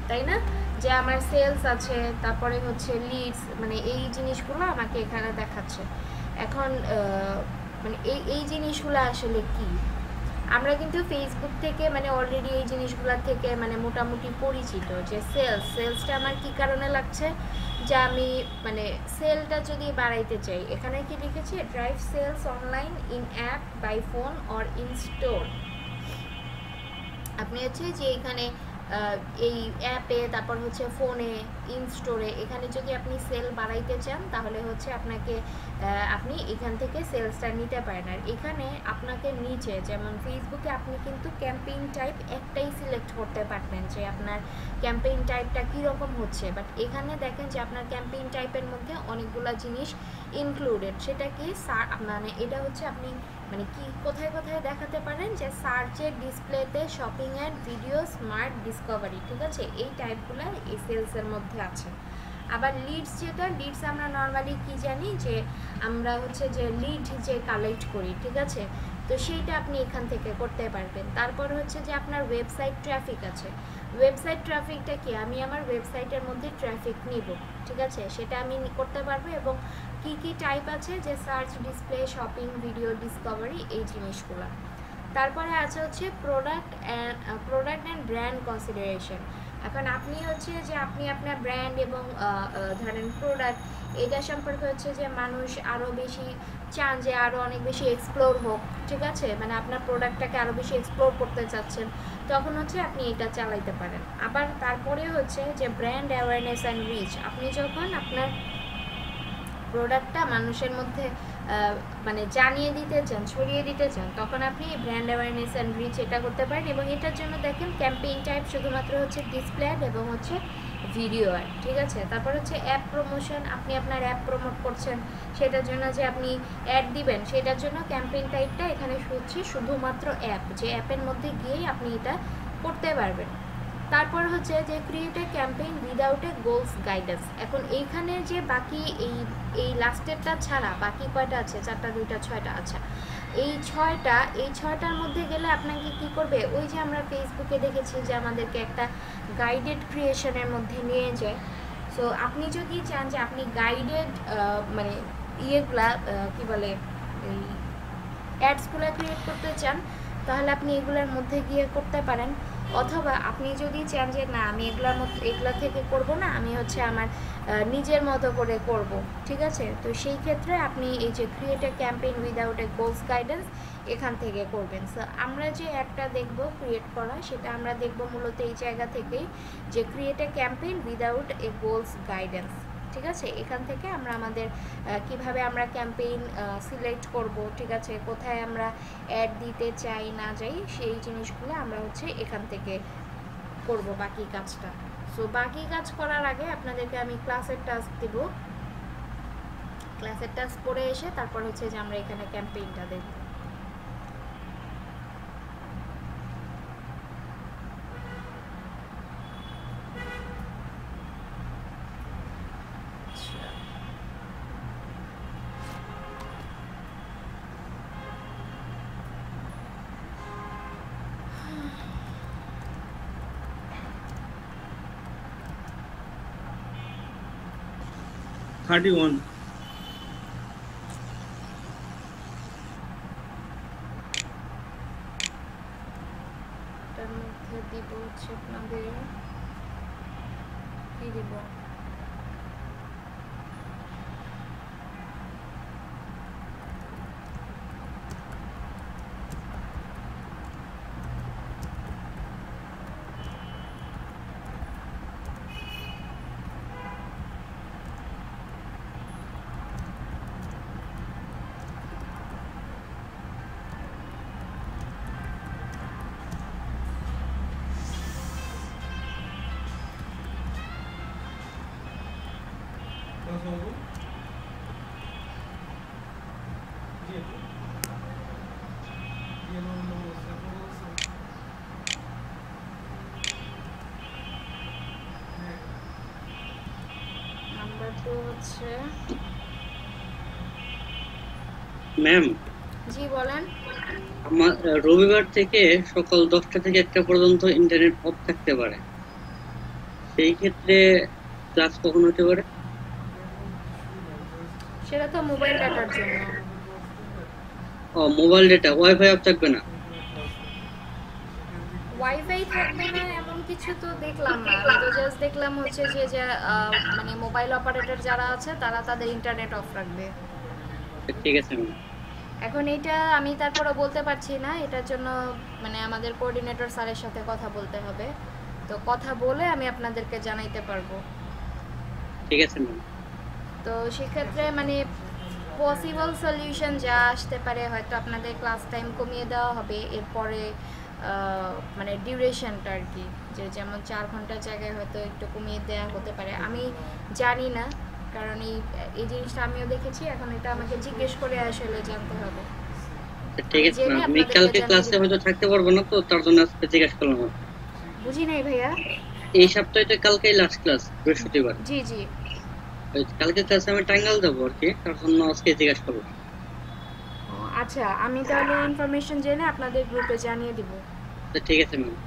[SPEAKER 1] তাই না, যে আমার সেলস আছে, তারপরে হচ্ছে লিডস, মানে এই জিনিসগুলো আমাকে এখানে দেখাচ্ছে। এখন মানে এই জিনিসগুলো আসলে কি, আমরা কিন্তু ফেসবুক থেকে মানে অলরেডি এই জিনিসগুলোর থেকে মানে মোটামুটি পরিচিত যে সেলসটা আমার কি কারণে লাগছে, যে আমি মানে সেলটা যদি বাড়াইতে চাই, এখানে কি লিখেছি, drive sales online in app, by phone or in store. আপনি হচ্ছে যে এখানে এই অ্যাপে, তারপর হচ্ছে ফোনে, ইন স্টোরে, এখানে যদি আপনি সেল বাড়াইতে চান তাহলে হচ্ছে আপনি এখান থেকে সেলসটা নিতে পারেন। আর এখানে আপনাকে নিচে যেমন ফেসবুকে আপনি কিন্তু ক্যাম্পেইন টাইপ একটাই সিলেক্ট করতে পারবেন যে আপনার ক্যাম্পেইন টাইপটা কীরকম হচ্ছে, বাট এখানে দেখেন যে আপনার ক্যাম্পেইন টাইপের মধ্যে অনেকগুলো জিনিস ইনক্লুডেড। সেটা কি মানে এটা হচ্ছে আপনি মানে কি কোথায় কোথায় দেখাতে পারেন, যে সার্চের, ডিসপ্লেতে, shopping ad, video, smart discovery, ঠিক আছে, এই টাইপগুলো এই সেলসের মধ্যে আছে। আবার লিডস, যেটা লিডস আমরা নর্মালি কি জানি যে আমরা হচ্ছে যে লিড যে কালেক্ট করি, ঠিক আছে, তো সেইটা আপনি এখান থেকে করতে পারবেন। তারপর হচ্ছে যে আপনার ওয়েবসাইট ট্রাফিক আছে, ওয়েবসাইট ট্রাফিকটা কি, আমি আমার ওয়েবসাইটের মধ্যে ট্রাফিক নিব, ঠিক আছে, সেটা আমি করতে পারবো। এবং কি টাইপ আছে, যে search, display, shopping, video, Discovery, এই জিনিসগুলো। তারপরে আছে হচ্ছে প্রোডাক্ট অ্যান্ড ব্র্যান্ড কনসিডারেশন। এখন আপনি হচ্ছে যে আপনি আপনার ব্র্যান্ড এবং ধরেন প্রোডাক্ট, এটা সম্পর্কে হচ্ছে যে মানুষ আরও বেশি চান যে আরও অনেক বেশি এক্সপ্লোর হোক, ঠিক আছে, মানে আপনার প্রোডাক্টটাকে আরও বেশি এক্সপ্লোর করতে চাচ্ছেন, তখন হচ্ছে আপনি এটা চালাইতে পারেন। আবার তারপরে হচ্ছে যে ব্র্যান্ড অ্যাওয়ারনেস অ্যান্ড রিচ, আপনি যখন আপনার প্রোডাক্টটা মানুষের মধ্যে মানে জানিয়ে দিতে চান, ছড়িয়ে দিতে চান, তখন আপনি ব্র্যান্ড অ্যাওয়ারনেস অ্যান্ড রিচ এটা করতে পারেন। এবং এটার জন্য দেখেন ক্যাম্পেইন টাইপ শুধুমাত্র হচ্ছে ডিসপ্লে অ্যাড এবং হচ্ছে ভিডিও অ্যাড, ঠিক আছে। তারপর হচ্ছে অ্যাপ প্রমোশন, আপনি আপনার অ্যাপ প্রমোট করছেন, সেটার জন্য যে আপনি অ্যাড দিবেন, সেটার জন্য ক্যাম্পেইন টাইপটা এখানে হচ্ছে শুধুমাত্র অ্যাপ, যে অ্যাপের মধ্যে গিয়েই আপনি এটা করতে পারবেন। তারপর হচ্ছে যে create a campaign without a goals guidance. এখন এইখানে যে বাকি এই লাস্টেরটা ছাড়া বাকি কয়টা আছে, 4টা 2টা 6টা, আচ্ছা এই 6টার মধ্যে গেলে আপনাকে কি করবে, ওই যে আমরা ফেসবুকে দেখেছি যে আমাদেরকে একটা গাইডেড ক্রিয়েশনের মধ্যে নিয়ে যায়। সো আপনি যদি চান যে আপনি গাইডেড মানে ইয়েগুলা কি বলে এই অ্যাডসগুলো ক্রিয়েট করতে চান, তাহলে আপনি এগুলোর মধ্যে গিয়ে করতে পারেন। অথবা আপনি যদি চান যে না আমি এগুলা থেকে করব না, আমি হচ্ছে আমার নিজের মতো করে করব, ঠিক আছে, তো সেই ক্ষেত্রে আপনি এই যে create a campaign without a goals guidance এখান থেকে করবেন। সো আমরা যে অ্যাডটা দেখব ক্রিয়েট করা, সেটা আমরা দেখব মূলত এই জায়গা থেকেই, যে create a campaign without a goals guidance, ঠিক আছে। এখান থেকে আমরা আমাদের কিভাবে আমরা ক্যাম্পেইন সিলেক্ট করব, ঠিক আছে, কোথায় আমরা অ্যাড দিতে চাই না চাই, সেই জিনিসগুলো আমরা হচ্ছে এখান থেকে করব বাকি কাজটা। সো বাকি কাজ করার আগে আপনাদেরকে আমি ক্লাসের টাস্ক দেব। ক্লাসের টাস্ক করে এসে তারপর হচ্ছে যে আমরা এখানে ক্যাম্পেইনটা দেখব।
[SPEAKER 2] Thirty one.
[SPEAKER 1] এটার মধ্যে দিব হচ্ছে আপনাদের কি দিব, নাম্বার 2 হচ্ছে,
[SPEAKER 8] ম্যাম
[SPEAKER 1] জি বলেন।
[SPEAKER 8] আমার রবিবার থেকে সকাল 10টা থেকে 1টা পর্যন্ত ইন্টারনেট অফ থাকতে পারে, সেই ক্ষেত্রে ক্লাস কখন হতে পারে?
[SPEAKER 1] সেটা তো মোবাইল ডাটার জন্য।
[SPEAKER 8] ও মোবাইল ডেটা, ওয়াইফাই অফ থাকবে না?
[SPEAKER 1] ওয়াইফাই থাকবে না এমন কিছু তো দেখলাম না, আমি তো জাস্ট দেখলাম হচ্ছে যে মানে মোবাইল অপারেটর যারা আছে তারা তাদের ইন্টারনেট অফ রাখবে।
[SPEAKER 8] ঠিক আছে ম্যাম।
[SPEAKER 1] এখন এটা আমি তারপরে বলতে পারছি না, এটার জন্য মানে আমাদের কোঅর্ডিনেটর স্যারের সাথে কথা বলতে হবে, তো কথা বলে আমি আপনাদেরকে জানাইতে পারবো।
[SPEAKER 8] ঠিক আছে ম্যাম।
[SPEAKER 1] তো সেক্ষেত্রে মানে পসিবল সলিউশন যা আসতে পারে, হয়তো আপনাদের ক্লাস টাইম কমিয়ে দেওয়া হবে, এরপরে মানে ডিউরেশনটা আর কি, যে যেমন 4 ঘন্টার জায়গায় হয়তো একটু কমিয়ে দেওয়া হতে পারে, আমি জানি না, কারণ এই জিনিসটা আমিও দেখেছি, এখন এটা আমাকে জিজ্ঞেস করে আসলে জানতে হবে।
[SPEAKER 8] ঠিক আছে ম্যাম, আমি কালকে ক্লাসে হয়তো থাকতে পারবো না, তো তার জন্য আজকে জিজ্ঞেস করলাম।
[SPEAKER 1] বুঝি নাই ভাইয়া।
[SPEAKER 8] এই সপ্তাহে তো কালকেই লাস্ট ক্লাস, বৃহস্পতিবার।
[SPEAKER 1] জি জি,
[SPEAKER 8] কালকে ক্লাসে আমি টাঙ্গাইল যাবো আর কি, তার জন্য আজকে জিজ্ঞেস করবো।
[SPEAKER 1] আচ্ছা আমি তাহলে ইনফরমেশন জেনে আপনাদের গ্রুপে জানিয়ে দিব।
[SPEAKER 8] ঠিক আছে ম্যাম।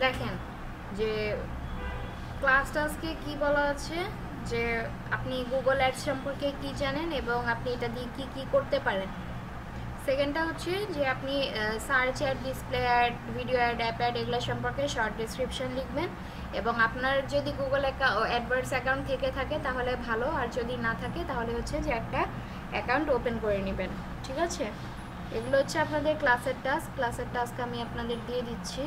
[SPEAKER 1] দেখেন যে ক্লাস টাস্কে কি বলা আছে যে আপনি গুগল অ্যাডস সম্পর্কে কি জানেন এবং আপনি এটা দিয়ে কি কি করতে পারেন। সেকেন্ডটা হচ্ছে যে আপনি search ad, display ad, video ad, app ad এগুলো সম্পর্কে শর্ট ডেসক্রিপশন লিখবেন এবং আপনার যদি গুগল অ্যাডওয়ার্ডস অ্যাকাউন্ট থেকে থাকে তাহলে ভালো, আর যদি না থাকে তাহলে হচ্ছে যে একটা অ্যাকাউন্ট ওপেন করে নেবেন। ঠিক আছে, এগুলো হচ্ছে আপনাদের ক্লাসের টাস্ক। ক্লাসের টাস্ক আমি আপনাদের দিয়ে দিচ্ছি।